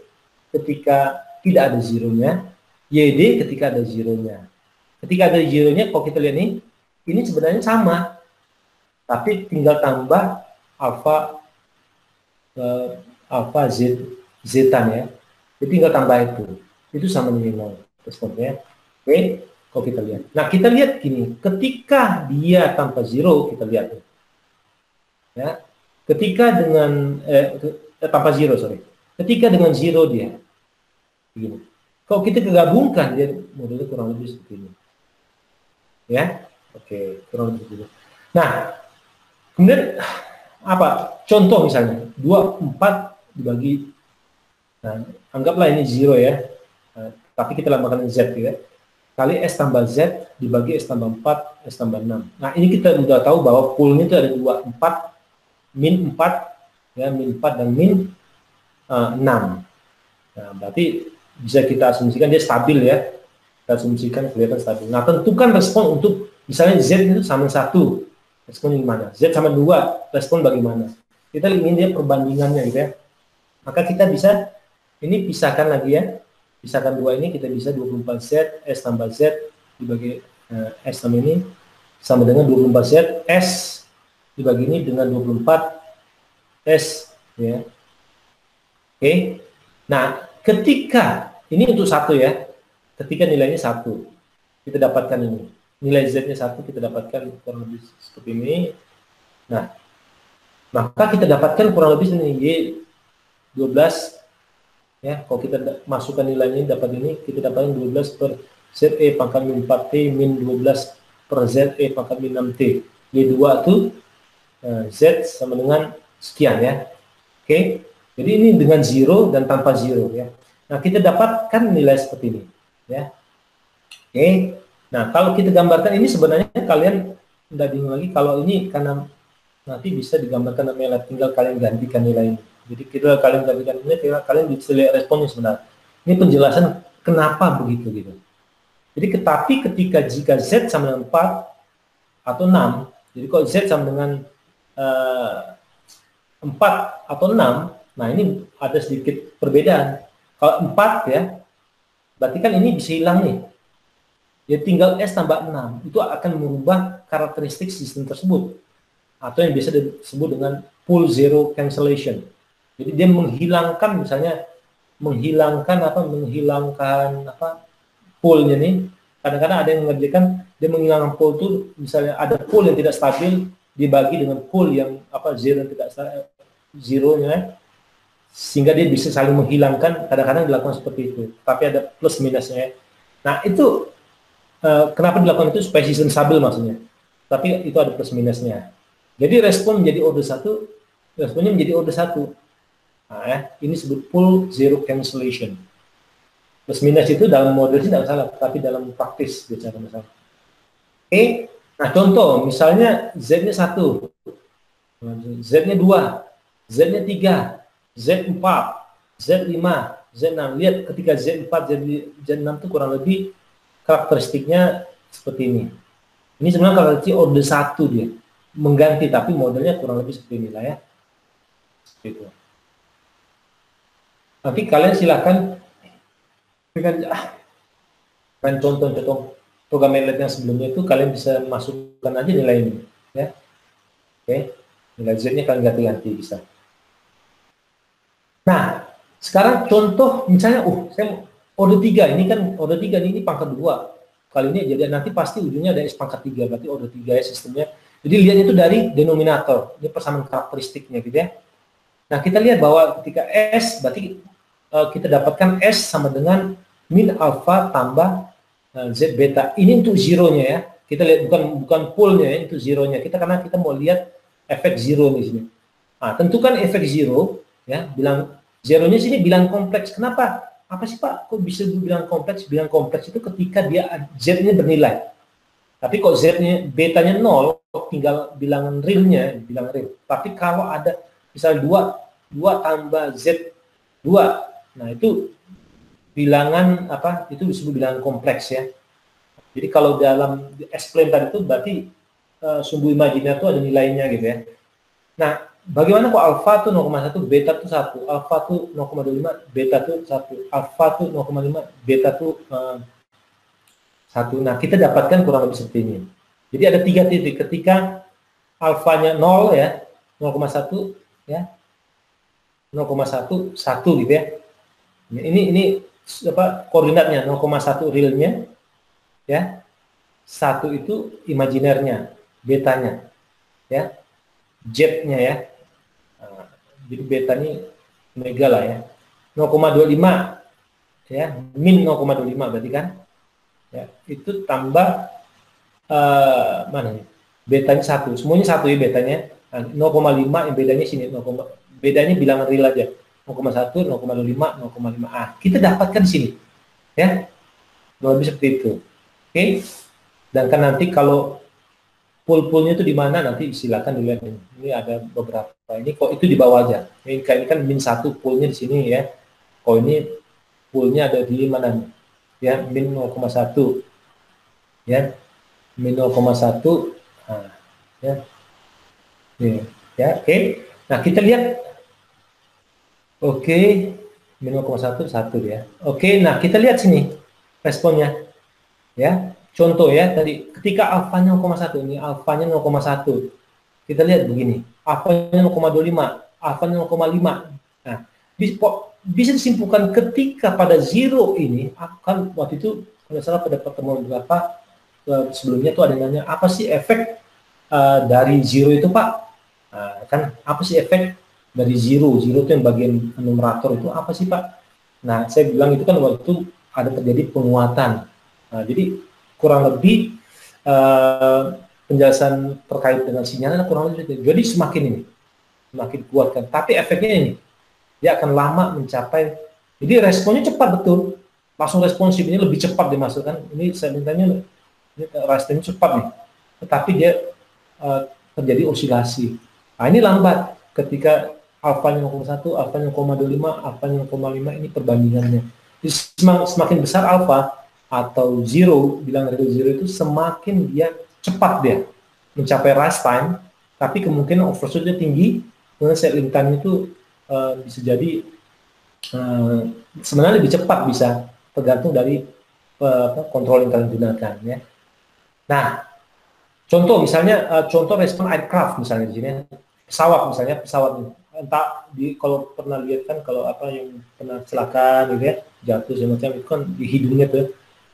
ketika tidak ada zeronya, YD ketika ada zeronya. Ketika ada zeronya, kalau kita lihat ini sebenarnya sama, tapi tinggal tambah alfa zeta ya. Jadi tinggal tambah itu sama dengan 0 responnya. Oke, kalau kita lihat. Nah, kita lihat gini, ketika dia tanpa zero, kita lihat ya. Ketika dengan tanpa zero, ketika dengan zero dia begini. Kalau kita gabungkan, dia modelnya kurang lebih seperti ini. Ya, oke, kurang lebih seperti ini. Nah, kemudian apa? Contoh misalnya 24 dibagi, nah, anggaplah ini zero ya. tapi kita lambangkan Z ya, kali S tambah Z dibagi S tambah 4, S tambah 6. Nah, ini kita sudah tahu bahwa poolnya itu ada 2, 4, min 4, ya, min 4 dan min 6. Nah, berarti bisa kita asumsikan dia stabil ya. Kita asumsikan kelihatan stabil. Nah, tentukan respon untuk misalnya Z itu sama 1, respon gimana? Z sama 2, respon bagaimana? Kita ingin dia perbandingannya gitu ya. Maka kita bisa, ini pisahkan lagi ya. Pisahkan 2 ini, kita bisa 24Z, S tambah Z, dibagi S tambah ini, sama dengan 24Z, S, dibagi ini dengan 24, S, ya. Oke. Nah, ketika, ini untuk 1 ya, ketika nilainya 1, kita dapatkan ini. Nilai Z-nya 1, kita dapatkan kurang lebih seperti ini. Nah, maka kita dapatkan kurang lebih ini, Y 12, ya, kalau kita masukkan nilainya dapat ini, kita dapatkan 12 per ZE pangkat min 4T min 12 per ZE pangkat min 6T. Y2 itu Z sama dengan sekian ya. Oke. Jadi ini dengan 0 dan tanpa 0 ya. Nah, kita dapatkan nilai seperti ini ya. Oke. Nah, kalau kita gambarkan ini sebenarnya kalian tidak bingung lagi, kalau ini karena nanti bisa digambarkan namanya, tinggal kalian gantikan nilai ini. Jadi kalian gantikan ini, kalian bisa lihat responnya sebenarnya. Ini penjelasan kenapa begitu gitu. Jadi tapi jika Z sama dengan 4 atau 6, jadi kalau Z sama dengan 4 atau 6, nah ini ada sedikit perbedaan. Kalau 4 ya, berarti kan ini bisa hilang nih. Ya tinggal S tambah 6, itu akan merubah karakteristik sistem tersebut. Atau yang biasa disebut dengan pool zero cancellation. Jadi dia menghilangkan, misalnya menghilangkan poolnya nih. Kadang-kadang ada yang mengerjakan dia menghilangkan pool itu, misalnya ada pool yang tidak stabil dibagi dengan pool yang zero yang tidak stabil, zeronya, sehingga dia bisa saling menghilangkan. Kadang-kadang dilakukan seperti itu. Tapi ada plus minusnya. Nah itu kenapa dilakukan itu, supaya sistem stabil maksudnya. Tapi itu ada plus minusnya. Jadi respon menjadi order 1, responnya menjadi order 1. Nah, ya, ini disebut pool zero cancellation. Plus minus itu dalam model ini tidak masalah, tapi dalam praktis biasanya masalah. Oke, nah contoh misalnya Z-nya 1, Z-nya 2, Z-nya 3, Z4, Z5, Z6. Lihat ketika Z4, Z6 itu kurang lebih karakteristiknya seperti ini. Ini sebenarnya karakteristik order 1 dia. Mengganti, tapi modelnya kurang lebih seperti inilah ya. Seperti itu. Nanti kalian silakan dengan contoh-contoh program MATLAB yang sebelumnya itu, kalian bisa masukkan aja nilai ini ya. Oke, nilai Z-nya kalian ganti-ganti bisa. Nah, sekarang contoh misalnya saya order 3, ini kan order 3 ini pangkat 2. Kali ini jadi nanti pasti ujungnya ada S pangkat 3, berarti order 3 ya sistemnya. Jadi lihat itu dari denominator, ini persamaan karakteristiknya gitu ya. Nah, kita lihat bahwa ketika S, berarti kita dapatkan S sama dengan min alpha tambah Z beta. Ini untuk zeronya ya. Kita lihat bukan poolnya ya, itu zeronya. Karena kita mau lihat efek zero di sini. Nah, tentukan efek zero ya, bilang zeronya sini bilang kompleks. Kenapa? Apa sih Pak? Kok bisa bilang kompleks? Bilang kompleks itu ketika dia Z-nya bernilai. Tapi kok Z-nya betanya 0, tinggal bilangan realnya, bilangan real. Tapi kalau ada misalnya 2 tambah Z 2, nah itu bilangan itu disebut bilangan kompleks ya. Jadi kalau dalam explain tadi itu berarti sumbu imajiner itu ada nilainya gitu ya. Nah, bagaimana kok alfa itu 0,1, beta itu 1, alfa itu 0,25, beta itu 1, alfa itu 0,5, beta itu 1. Nah, kita dapatkan kurang lebih seperti ini. Jadi ada 3 titik ketika alfanya 0 ya, 0,1 ya. 0,1 1 gitu ya. Ini koordinatnya 0,1 realnya ya. 1 itu imajinernya, betanya ya. Z-nya ya. Jadi beta ini omega lah ya. 0,25 ya, min 0,25 berarti kan. Ya, itu tambah mana nih? Betanya 1. Semuanya 1 ya betanya. Nah, 0,5 yang bedanya sini, bedanya bilangan real aja. 0,1, 0,25, 0,5. Kita dapatkan di sini. ya, kurang lebih seperti itu. Oke, dan kan nanti kalau pool-poolnya itu di mana nanti silakan dilihat ini. Ini ada beberapa. Ini kok itu di bawah aja. Ini kan -1 poolnya di sini ya. Kok ini poolnya ada di mana nih? Ya, min 0,1 ya, min 0,1. Nah, ya. Ya, oke. Nah, kita lihat. Oke, min 0,1 1 ya. Oke, nah kita lihat sini responnya. Ya. Contoh ya, tadi ketika alfanya 0,1, ini alfanya 0,1. Kita lihat begini, alfanya 0,25, alfanya 0,5. Nah, bisa disimpulkan ketika pada zero ini, akan waktu itu kalau salah pada pertemuan berapa sebelumnya tuh ada yang nanya, apa sih efek dari zero itu Pak? Kan apa sih efek dari zero? Zero itu yang bagian numerator itu apa sih Pak? Nah, saya bilang itu kan waktu itu ada terjadi penguatan. Nah, jadi kurang lebih penjelasan terkait dengan sinyalnya kurang lebih itu. Jadi semakin kuat kan. Tapi efeknya ini, dia akan lama mencapai. Jadi responnya cepat betul, langsung responsif, ini lebih cepat dimasukkan. Ini saya mintanya ini responnya cepat nih, tetapi dia terjadi osilasi. Nah, ini lambat ketika alfanya 0,1, alfanya 0,25, alfanya 0,5, ini perbandingannya. Jadi semakin besar alfa atau zero, bilang dari zero itu semakin dia cepat dia mencapai rise time, tapi kemungkinan overshootnya tinggi, kemudian settling time itu bisa jadi sebenarnya lebih cepat, bisa tergantung dari kontrol yang kalian gunakan ya. Nah, contoh misalnya contoh respon aircraft misalnya di sini, pesawat entah kalau pernah lihat kan, kalau apa yang pernah kecelakaan gitu ya, jatuh semacam itu kan di hidungnya tuh.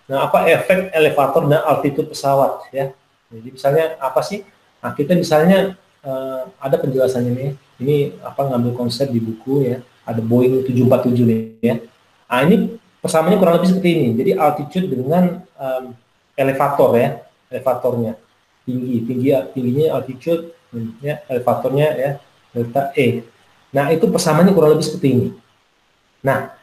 Nah, apa efek elevator dan altitude pesawat ya? Jadi misalnya apa sih? Nah, kita misalnya ada penjelasannya nih. Ini apa, ngambil konsep di buku ya. Ada Boeing 747 nih ya. Nah, ini persamaannya kurang lebih seperti ini. Jadi altitude dengan elevator ya, elevatornya tingginya altitude ya, elevatornya ya delta E. Nah, itu persamaannya kurang lebih seperti ini. Nah,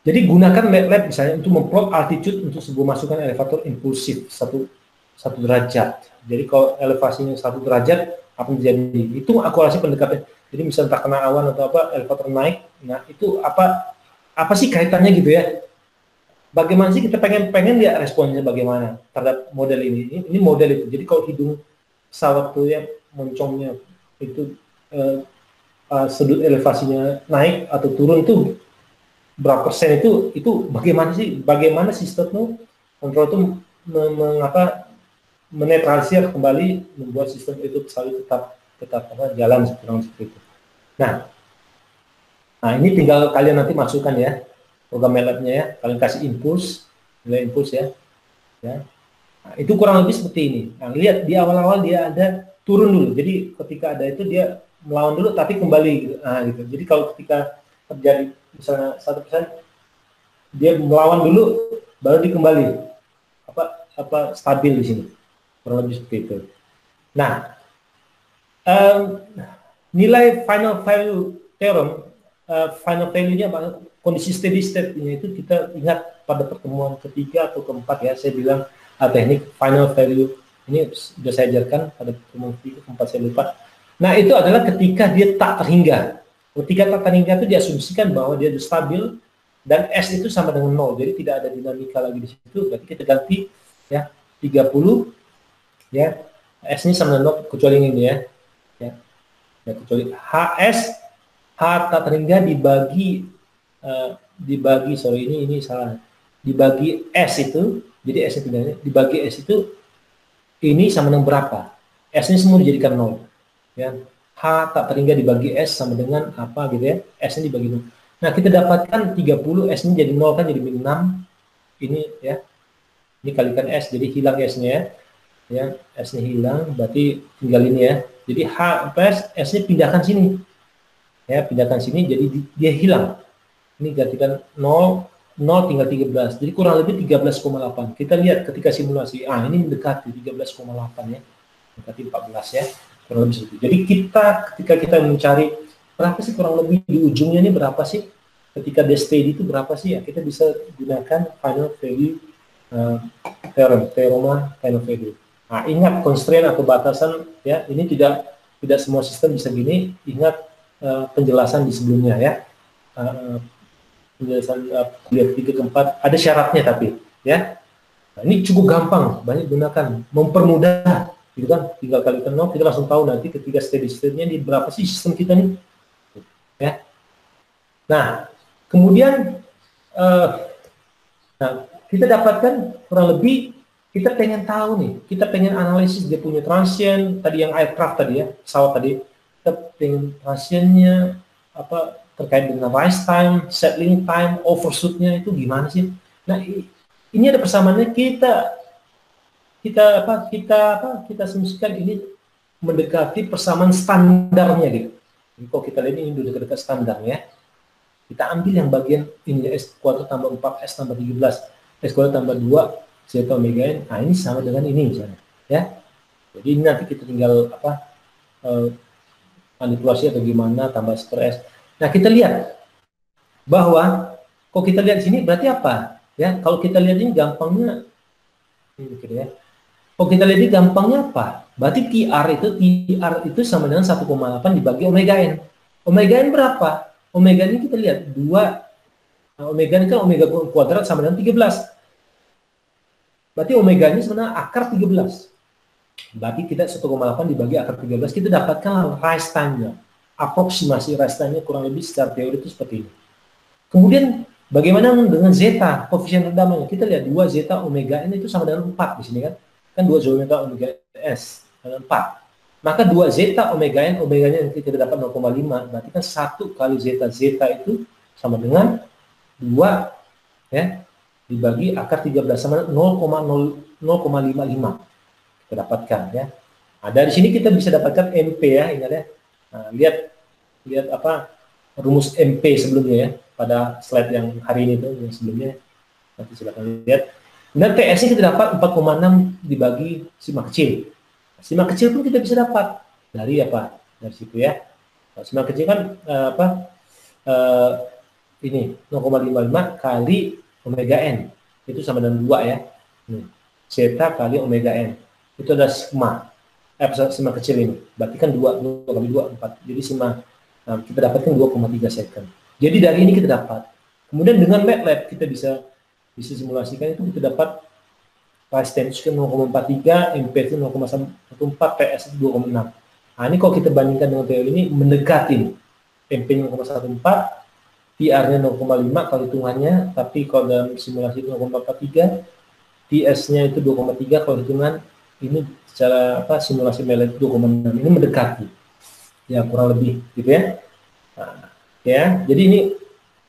jadi gunakan MATLAB misalnya untuk memplot altitude untuk sebuah masukan elevator impulsif satu derajat. Jadi kalau elevasinya 1 derajat, apa yang terjadi? Itu akurasi pendekatan. Jadi misalnya tak kena awan atau apa, elevator naik. Nah, itu apa sih kaitannya gitu ya? Bagaimana sih kita pengen lihat responnya bagaimana terhadap model ini? Ini model itu. Jadi kalau hidung pesawat tuh ya moncongnya itu sudut elevasinya naik atau turun itu berapa persen, itu bagaimana sistem kontrol itu menetralisir kembali, membuat sistem itu selalu tetap jalan seperti itu. Nah, ini tinggal kalian nanti masukkan ya program MATLAB-nya ya, kalian kasih nilai impuls ya. Nah, itu kurang lebih seperti ini. Nah, lihat di awal-awal dia ada turun dulu, jadi ketika ada itu dia melawan dulu tapi kembali gitu. Nah, gitu. Jadi kalau ketika terjadi misalnya 1%, dia melawan dulu baru dikembali stabil di sini, kurang lebih seperti itu. Nah, nilai final value theorem, final value-nya kondisi steady state-nya itu kita ingat pada pertemuan ketiga atau keempat ya, saya bilang teknik final value ini sudah saya ajarkan pada pertemuan ketiga keempat, saya lupa. Nah, itu adalah ketika dia tak terhingga. Ketika tak terhingga itu diasumsikan bahwa dia stabil dan S itu sama dengan 0, jadi tidak ada dinamika lagi di situ. Berarti kita ganti ya 30 ya, S ini sama dengan 0 kecuali ini ya. Kecuali HS, H tak terhingga dibagi ini salah, dibagi S itu, jadi S itu dibagi S itu ini sama dengan berapa? S ini semua dijadikan 0 ya. H tak terhingga dibagi S sama dengan apa gitu ya, S ini dibagi 0. Nah, kita dapatkan 30, S ini jadi 0 kan, jadi min 6 ini ya, ini kalikan S, jadi hilang S nya ya, S nya hilang, berarti tinggal ini ya, jadi H plus S nya pindahkan sini ya, pindahkan sini, jadi dia hilang, ini gantikan 0 tinggal 13, jadi kurang lebih 13,8. Kita lihat ketika simulasi, ini mendekati 13,8 ya, mendekati 14 ya, kurang lebih seperti itu. Jadi ketika kita mencari berapa sih kurang lebih di ujungnya ini berapa sih, ketika dia steady itu berapa sih ya? Kita bisa gunakan final value teorema final value. Nah, ingat constraint atau batasan ya, ini tidak semua sistem bisa gini. Ingat penjelasan di sebelumnya ya. Penjelasan kuliah 3 ke 4 ada syaratnya tapi ya. Nah, ini cukup gampang, banyak gunakan, mempermudah gitu kan, tinggal kalikan 0, kita langsung tahu nanti ketika steady state-nya di berapa sih sistem kita nih ya. Nah, kemudian nah, kita dapatkan kurang lebih, kita pengen tahu nih, kita pengen analisis dia punya transient, tadi yang aircraft tadi ya, pesawat tadi, kita pengen transientnya apa terkait dengan rise time, settling time, overshoot-nya itu gimana sih? Nah, ini ada persamaannya, kita asumsikan ini mendekati persamaan standarnya gitu. Jadi kalau kita lihat ini udah dekat-dekat standarnya, kita ambil yang bagian ini S kuadrat tambah 4 S tambah 13, S kuadrat tambah 2 zeta omega n. Nah, ini sama dengan ini misalnya, ya. Jadi ini nanti kita tinggal manipulasi atau gimana tambah S per S. Nah, kita lihat bahwa kalau kita lihat di sini berarti apa? Ya, kalau kita lihat ini gampangnya ini gitu ya. Kalau kita lihat ini gampangnya apa? Berarti TR itu sama dengan 1,8 dibagi omega n. Omega n berapa? Omega ini kita lihat 2. Nah, omega ini kan omega kuadrat sama dengan 13. Berarti omega ini sebenarnya akar 13. Berarti kita 1,8 dibagi akar 13, kita dapatkan rise time-nya. Aproksimasi rise time-nya kurang lebih secara teori itu seperti ini. Kemudian bagaimana dengan zeta, koefisien redamannya? Kita lihat 2 zeta omega n itu sama dengan 4 di sini kan. Kan 2 zeta omega s dengan 4. Maka 2 zeta omega n, omega-nya yang kita dapat 0,5, berarti kan 1 kali zeta itu sama dengan 2 ya dibagi akar 13 sama 0,55 kita dapatkan ya. Nah, dari sini kita bisa dapatkan MP ya, ingat ya. Nah, lihat apa rumus MP sebelumnya ya, pada slide yang hari ini tuh, yang sebelumnya nanti silakan lihat. Dan TS-nya kita dapat 4,6 dibagi sigma kecil. Sigma kecil pun kita bisa dapat dari apa? Dari situ ya. Nah, sigma kecil kan ini 0,55 kali omega n. Itu sama dengan 2 ya. Zeta kali omega n. Itu adalah sigma. Sigma kecil ini. Berarti kan 2 kali 2, 4. Jadi sigma kita dapatkan 2,3 second. Jadi dari ini kita dapat. Kemudian dengan MATLAB kita bisa simulasikan, itu kita dapat rise time itu 0,43, MP itu 0,14, PS itu 2,6. Nah, ini kalau kita bandingkan dengan teori ini mendekati MP-nya 0,14, PR-nya 0,5 kalau hitungannya, tapi kalau dalam simulasi itu 0,43, TS-nya itu 2,3 kalau hitungan ini secara simulasi MATLAB 2,6. Ini mendekati. Ya, kurang lebih gitu ya. Nah, ya, jadi ini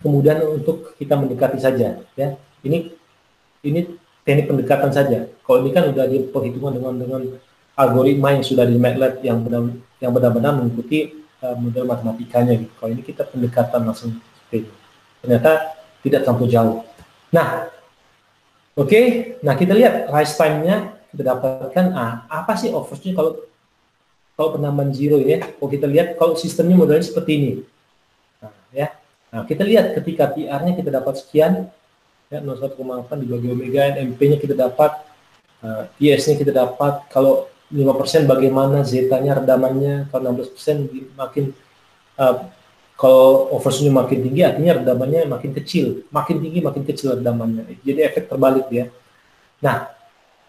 kemudian untuk kita mendekati saja ya. Ini teknik pendekatan saja. Kalau ini kan udah di perhitungan dengan algoritma yang sudah di MATLAB yang benar-benar mengikuti model matematikanya gitu. Kalau ini kita pendekatan langsung seperti ini. Ternyata tidak terlalu jauh. Nah, oke. Nah, kita lihat rise time-nya kita dapatkan. Apa sih overshoot kalau penambahan zero ini ya? Kalau kita lihat kalau sistemnya modelnya seperti ini. Nah, ya. Nah, kita lihat ketika PR-nya kita dapat sekian, ya, 0,1,8 dibagi omega n, MP-nya kita dapat, TS-nya kita dapat, kalau 5% bagaimana zeta-nya, redamannya, kalau 16% makin, kalau overshoot-nya makin tinggi, artinya redamannya makin kecil, makin tinggi makin kecil redamannya, jadi efek terbalik ya. Nah,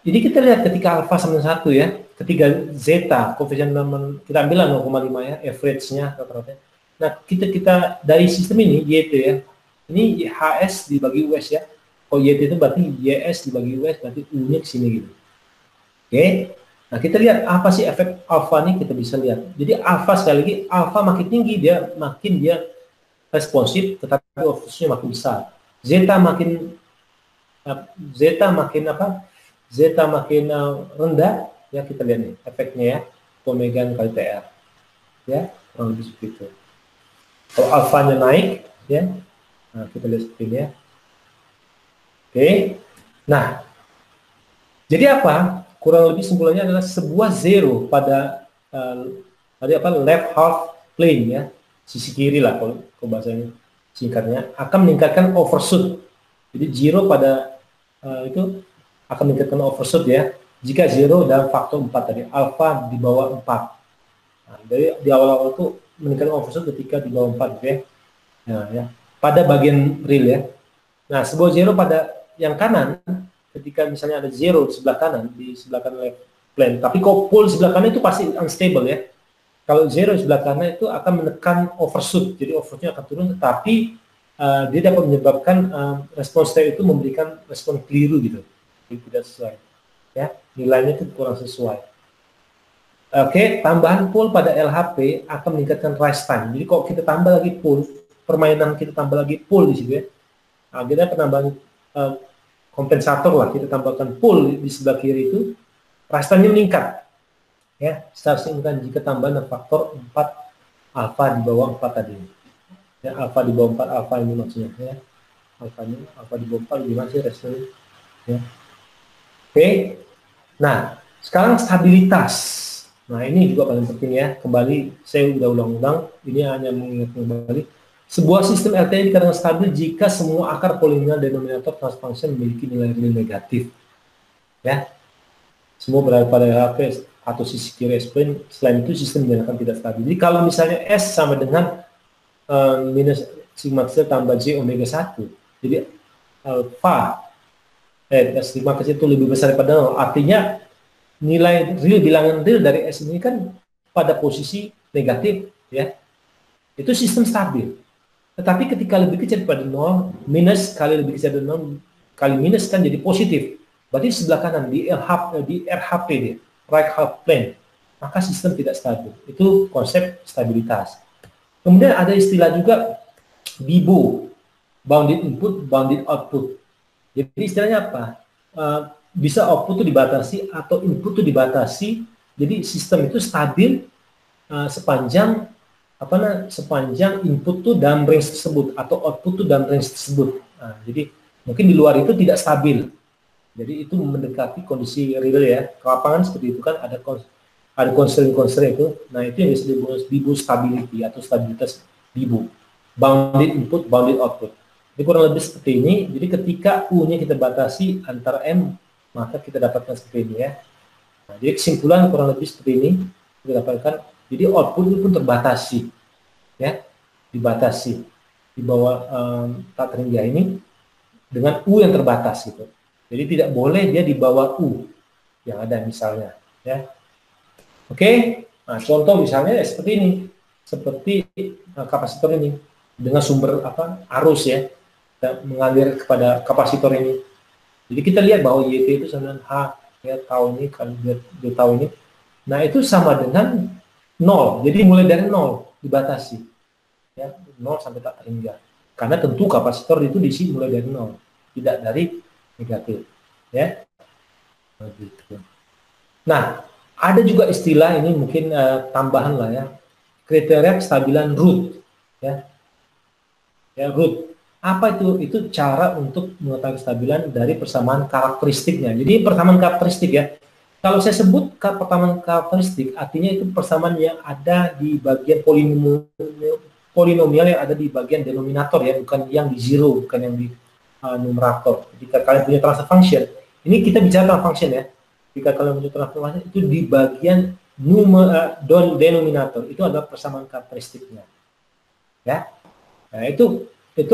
jadi kita lihat ketika alfa sama 1 ya, ketika zeta, koefisien redaman, kita ambil 0,5 ya, average-nya, rata-rata. Nah, kita dari sistem ini, YT ya, ini HS dibagi US ya. Kalau YT itu berarti YS dibagi US, berarti U-nya ke sini gitu. Oke. Nah, kita lihat apa sih efek alfa nih, kita bisa lihat. Jadi alfa sekali lagi, alfa makin tinggi makin dia responsif, tetapi overshoot-nya makin besar. Zeta makin rendah ya, kita lihat nih efeknya ya, omega kali TR. Ya, kurang lebih seperti itu. Kalau alfanya naik ya, nah, kita lihat seperti ini ya. Oke. Nah, jadi apa? Kurang lebih simpulannya adalah sebuah zero pada left half plane ya, sisi kiri lah kalau bahasanya. singkatnya, akan meningkatkan overshoot. Jadi zero pada itu akan meningkatkan overshoot ya. Jika zero dalam faktor 4 tadi, alpha di bawah 4. Nah, jadi di awal-awal itu meningkatkan overshoot ketika di bawah 4 gitu ya. Nah, ya. Pada bagian real ya. Nah, sebuah zero pada yang kanan, ketika misalnya ada zero di sebelah kanan left plane, tapi kok pole sebelah kanan itu pasti unstable ya. Kalau zero di sebelah kanan itu akan menekan overshoot, jadi overshootnya akan turun, tetapi dia dapat menyebabkan respon state itu memberikan respon keliru gitu, jadi tidak sesuai, ya nilainya itu kurang sesuai. Oke, tambahan pole pada LHP akan meningkatkan rise time. Jadi kalau kita tambah lagi pole, permainan kita tambah lagi pole di situ ya, akhirnya penambahan kompensator lah, kita tambahkan pole di sebelah kiri itu, rise time-nya meningkat. Ya, secara jika tambahan faktor 4 alfa di bawah 4 tadi. Ya, alfa di bawah 4, alfa ini maksudnya ya. Alfa di bawah 4 gimana sih responnya? Ya. Oke. Nah, sekarang stabilitas. Nah, ini juga paling penting ya. Kembali saya udah ulang-ulang, ini hanya mengingatkan kembali. Sebuah sistem LTI dikatakan stabil jika semua akar polinomial denominator transfer function memiliki nilai real negatif. Ya. Semua berada pada LHP atau sisi kiri S-plane, selain itu sistem dinyatakan tidak stabil. Jadi kalau misalnya S sama dengan minus sigma kecil tambah J omega 1, jadi alpha sigma kecil itu lebih besar daripada 0, artinya nilai real, bilangan real dari S ini kan pada posisi negatif ya, itu sistem stabil. Tetapi ketika lebih kecil daripada 0, minus kali lebih kecil dari 0 kali minus kan jadi positif, berarti sebelah kanan di RHP dia, right half plane, maka sistem tidak stabil. Itu konsep stabilitas. Kemudian ada istilah juga BIBO, bounded input, bounded output. Jadi istilahnya apa? Bisa output itu dibatasi atau input itu dibatasi. Jadi sistem itu stabil sepanjang sepanjang input itu dalam range tersebut atau output itu dalam range tersebut. Nah, jadi mungkin di luar itu tidak stabil. Jadi itu mendekati kondisi real ya. Ke lapangan seperti itu kan ada constraint itu. Nah, itu yang disebut BIBO stability atau stabilitas BIBO. Bounded input, bounded output. Jadi kurang lebih seperti ini. Jadi ketika U-nya kita batasi antara M, maka kita dapatkan seperti ini ya. Nah, jadi kesimpulan kurang lebih seperti ini kita dapatkan. Jadi output itu pun terbatasi, ya, dibatasi di bawah tak terhingga ini dengan U yang terbatas gitu. Jadi tidak boleh dia di bawah U yang ada misalnya, ya. Oke, nah contoh misalnya seperti ini, seperti kapasitor ini dengan sumber arus ya, mengalir kepada kapasitor ini. Jadi kita lihat bahwa YT itu sama dengan H ya, tau ini kali dia tahu ini. Nah itu sama dengan 0. Jadi mulai dari 0 dibatasi, ya 0 sampai tak terhingga. Karena tentu kapasitor itu diisi mulai dari 0, tidak dari negatif, ya. Nah, ada juga istilah ini mungkin tambahan lah ya, kriteria kestabilan root, ya. Ya root. Apa itu? Itu cara untuk mengetahui kestabilan dari persamaan karakteristiknya. Jadi persamaan karakteristik ya. Kalau saya sebut persamaan karakteristik, artinya itu persamaan yang ada di bagian polinomial yang ada di bagian denominator ya, bukan yang di zero, bukan yang di numerator. Jika kalian punya transfer function, ini kita bicara transfer function ya. Jika kalian punya transfer function itu di bagian denominator, itu adalah persamaan karakteristiknya. Ya. Nah, itu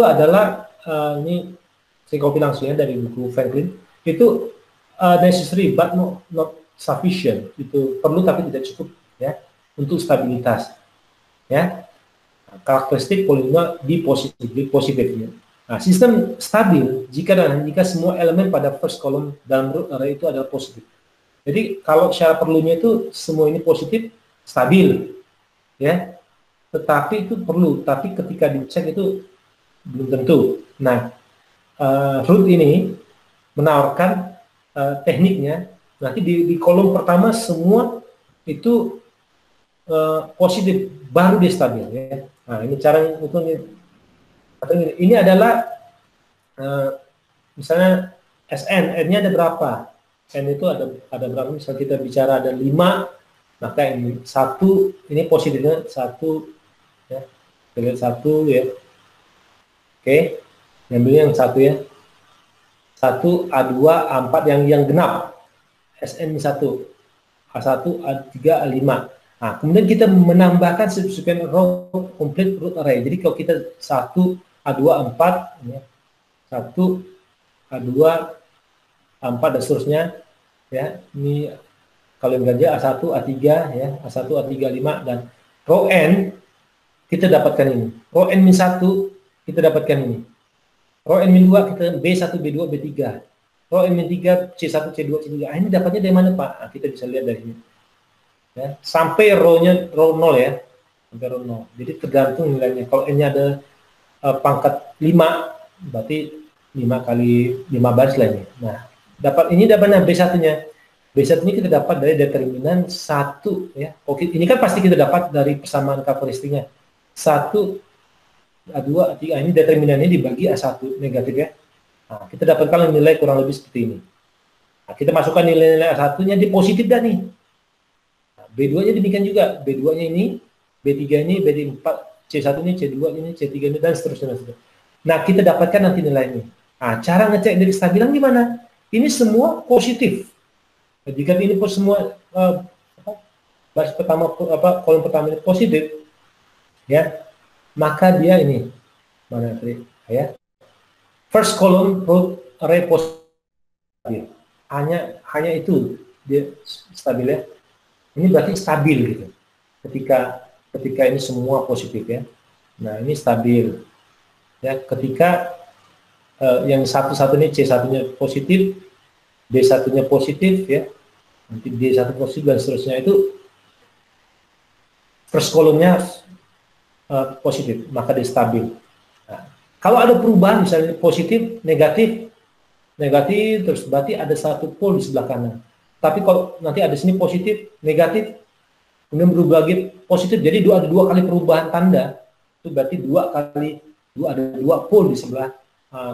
adalah ini saya copy langsung ya dari buku Franklin. Itu necessary but not sufficient. Itu perlu tapi tidak cukup ya untuk stabilitas. Ya. Karakteristik polinomial di positifnya. Nah, sistem stabil jika semua elemen pada first column dalam root array itu adalah positif. Jadi kalau syarat perlunya itu semua ini positif, stabil, ya. Tetapi itu perlu, tapi ketika dicek itu belum tentu. Nah, root ini menawarkan tekniknya. Nanti di kolom pertama semua itu positif, baru dia stabil, ya. Nah, ini cara untuk ini adalah misalnya SN, N-nya ada berapa? N itu ada berapa? Misal kita bicara ada 5, maka ini 1, ini positifnya 1 ya. Kita lihat 1 ya. Oke, ambil yang satu ya. 1, A2, A4 yang genap. SN1, A1, A3, A5. Nah, kemudian kita menambahkan subsequent row complete root array. Jadi kalau kita 1, A2, A4, ya, 1, A2, A4 dan seterusnya, ya. Ini kalau yang ganjil A1, A3, ya, A1, A3, A5 dan row N kita dapatkan ini. Row N-1 kita dapatkan ini. Row N-2 kita B1, B2, B3. Row N-3 C1, C2, C3. Ini dapatnya dari mana, Pak? Nah, kita bisa lihat dari sini. Ya, sampai row-nya row 0 ya. Sampai row 0. Jadi tergantung nilainya. Kalau N-nya ada pangkat 5, berarti 5 kali 5 baris lah ini. Nah, ini dapatnya B1-nya. B1-nya kita dapat dari determinan 1 ya. Oke, ini kan pasti kita dapat dari persamaan karakteristiknya. 1 A2, A3, ini determinannya dibagi A1 negatif ya. Nah, kita dapatkan nilai kurang lebih seperti ini. Nah, kita masukkan nilai-nilai A1-nya di positif dah nih. Nah, B2-nya demikian juga. B2-nya ini, B3 ini, B4, C1 ini, C2 ini, C3 ini, dan seterusnya. Nah, kita dapatkan nanti nilainya. Nah, cara ngecek dari kestabilan gimana? Ini semua positif. Nah, jika ini semua baris pertama, kolom pertama ini positif, ya, maka dia ini mana tadi ya, first column root array positif, hanya itu dia stabil ya. Ini berarti stabil gitu ketika ini semua positif ya. Nah, ini stabil ya. Ketika yang satu ini C1-nya positif, B1-nya positif ya, nanti D1 positif dan seterusnya, itu first column-nya positif, maka dia stabil. Nah, kalau ada perubahan misalnya positif, negatif, terus berarti ada satu pole di sebelah kanan. Tapi kalau nanti ada sini positif, negatif, kemudian berubah lagi positif, jadi ada dua kali perubahan tanda, itu berarti ada dua pole di sebelah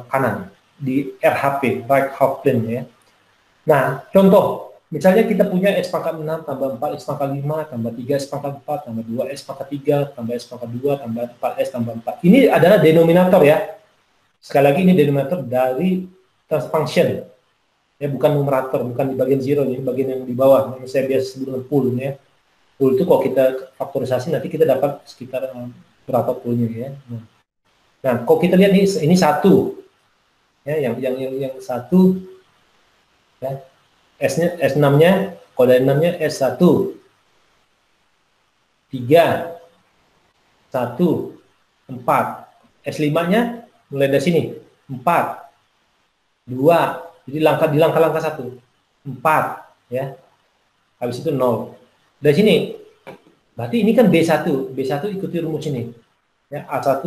kanan di RHP, right half plane ya. Nah, contoh misalnya kita punya S pangkat 6 tambah 4 S pangkat 5 tambah 3 S pangkat 4 tambah 2 S pangkat 3 tambah S pangkat 2 tambah 4 S tambah 4. Ini adalah denominator ya. Sekali lagi ini denominator dari transfer function. Ya, bukan numerator, bukan di bagian zero, ini bagian yang di bawah. Yang saya biasa sebut dengan pool ya. Pool itu kalau kita faktorisasi nanti kita dapat sekitar berapa poolnya ya. Nah, kalau kita lihat ini satu. Ya, yang satu ya. S-nya, S6-nya, kode 6-nya S1, 3, 1, 4. S5-nya mulai dari sini, 4, 2, jadi di langkah-langkah 1, 4, ya. Habis itu 0. Dari sini, berarti ini kan B1 ikuti rumus ini. Ya, A1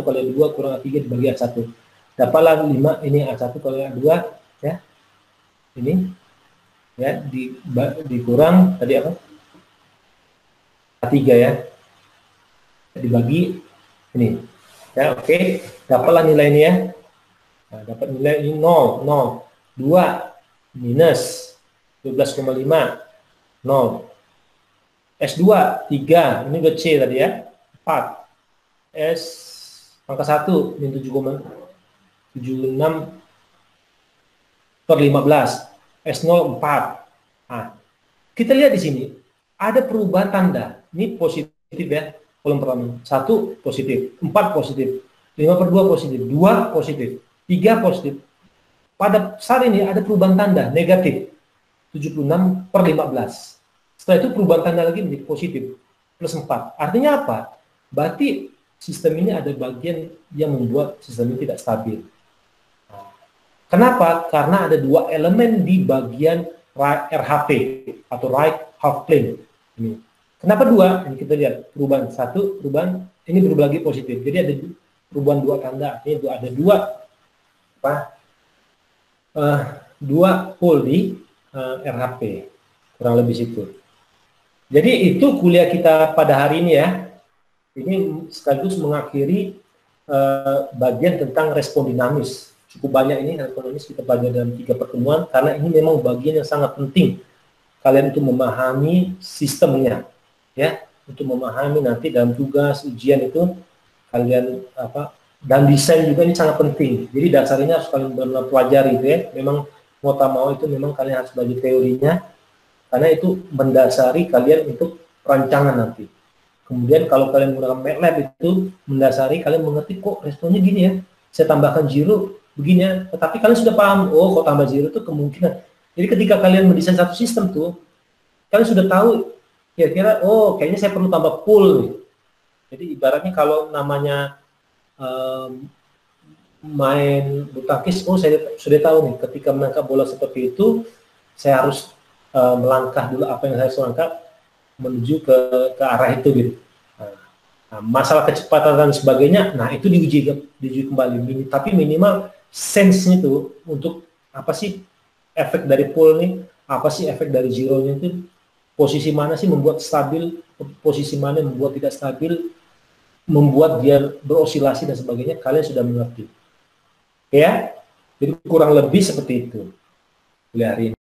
kali A2 kurang A3 dibagi A1. Dapatlah 5, ini A1 kali A2, ya. Ini ya dikurang tadi apa A3 ya, dibagi ini ya. Oke, dapatlah nilai ini ya. Nah, dapat nilai ini 0, 0, 2 minus 12,5, 0. S2 3, ini udah C tadi ya, 4. S pangkat 1 ini 7,76 per 15, S0 4. Nah, kita lihat di sini ada perubahan tanda. Ini positif ya, kolom pertama. 1 positif, 4 positif, 5/2 positif, 2 positif, 3 positif. Pada saat ini ada perubahan tanda negatif, 76 per 15. Setelah itu perubahan tanda lagi menjadi positif, plus 4. Artinya apa? Berarti sistem ini ada bagian yang membuat sistem ini tidak stabil. Kenapa? Karena ada dua elemen di bagian RHP atau right half plane. Ini. Kenapa dua? Ini kita lihat perubahan satu, perubahan ini berubah lagi positif. Jadi ada perubahan dua tanda. Ini ada dua pole di RHP, kurang lebih situ. Jadi itu kuliah kita pada hari ini ya. Ini sekaligus mengakhiri bagian tentang respon dinamis. Cukup banyak ini ekonomis kita belajar dalam 3 pertemuan, karena ini memang bagian yang sangat penting kalian untuk memahami sistemnya ya, untuk memahami nanti dalam tugas ujian itu kalian Dan desain juga ini sangat penting. Jadi dasarnya harus kalian benar-benar pelajari itu ya. Memang mau tak mau itu memang kalian harus belajar teorinya, karena itu mendasari kalian untuk perancangan nanti. Kemudian kalau kalian menggunakan MATLAB itu mendasari kalian mengerti kok responnya gini ya. Saya tambahkan zero begini ya. Tetapi kalian sudah paham, oh kok tambah zero itu kemungkinan. Jadi ketika kalian mendesain satu sistem tuh, kalian sudah tahu kira-kira oh kayaknya saya perlu tambah pool nih. Jadi ibaratnya kalau namanya main bulu tangkis, oh saya sudah tahu nih ketika menangkap bola seperti itu saya harus melangkah dulu apa yang saya harus langkah menuju ke arah itu gitu. Nah, masalah kecepatan dan sebagainya, nah itu diuji kembali. Tapi minimal sense-nya itu untuk apa sih efek dari pool nih, apa sih efek dari zero-nya itu, posisi mana sih membuat stabil, posisi mana membuat tidak stabil, membuat dia berosilasi dan sebagainya, kalian sudah mengerti. Ya, jadi kurang lebih seperti itu. Hari ini.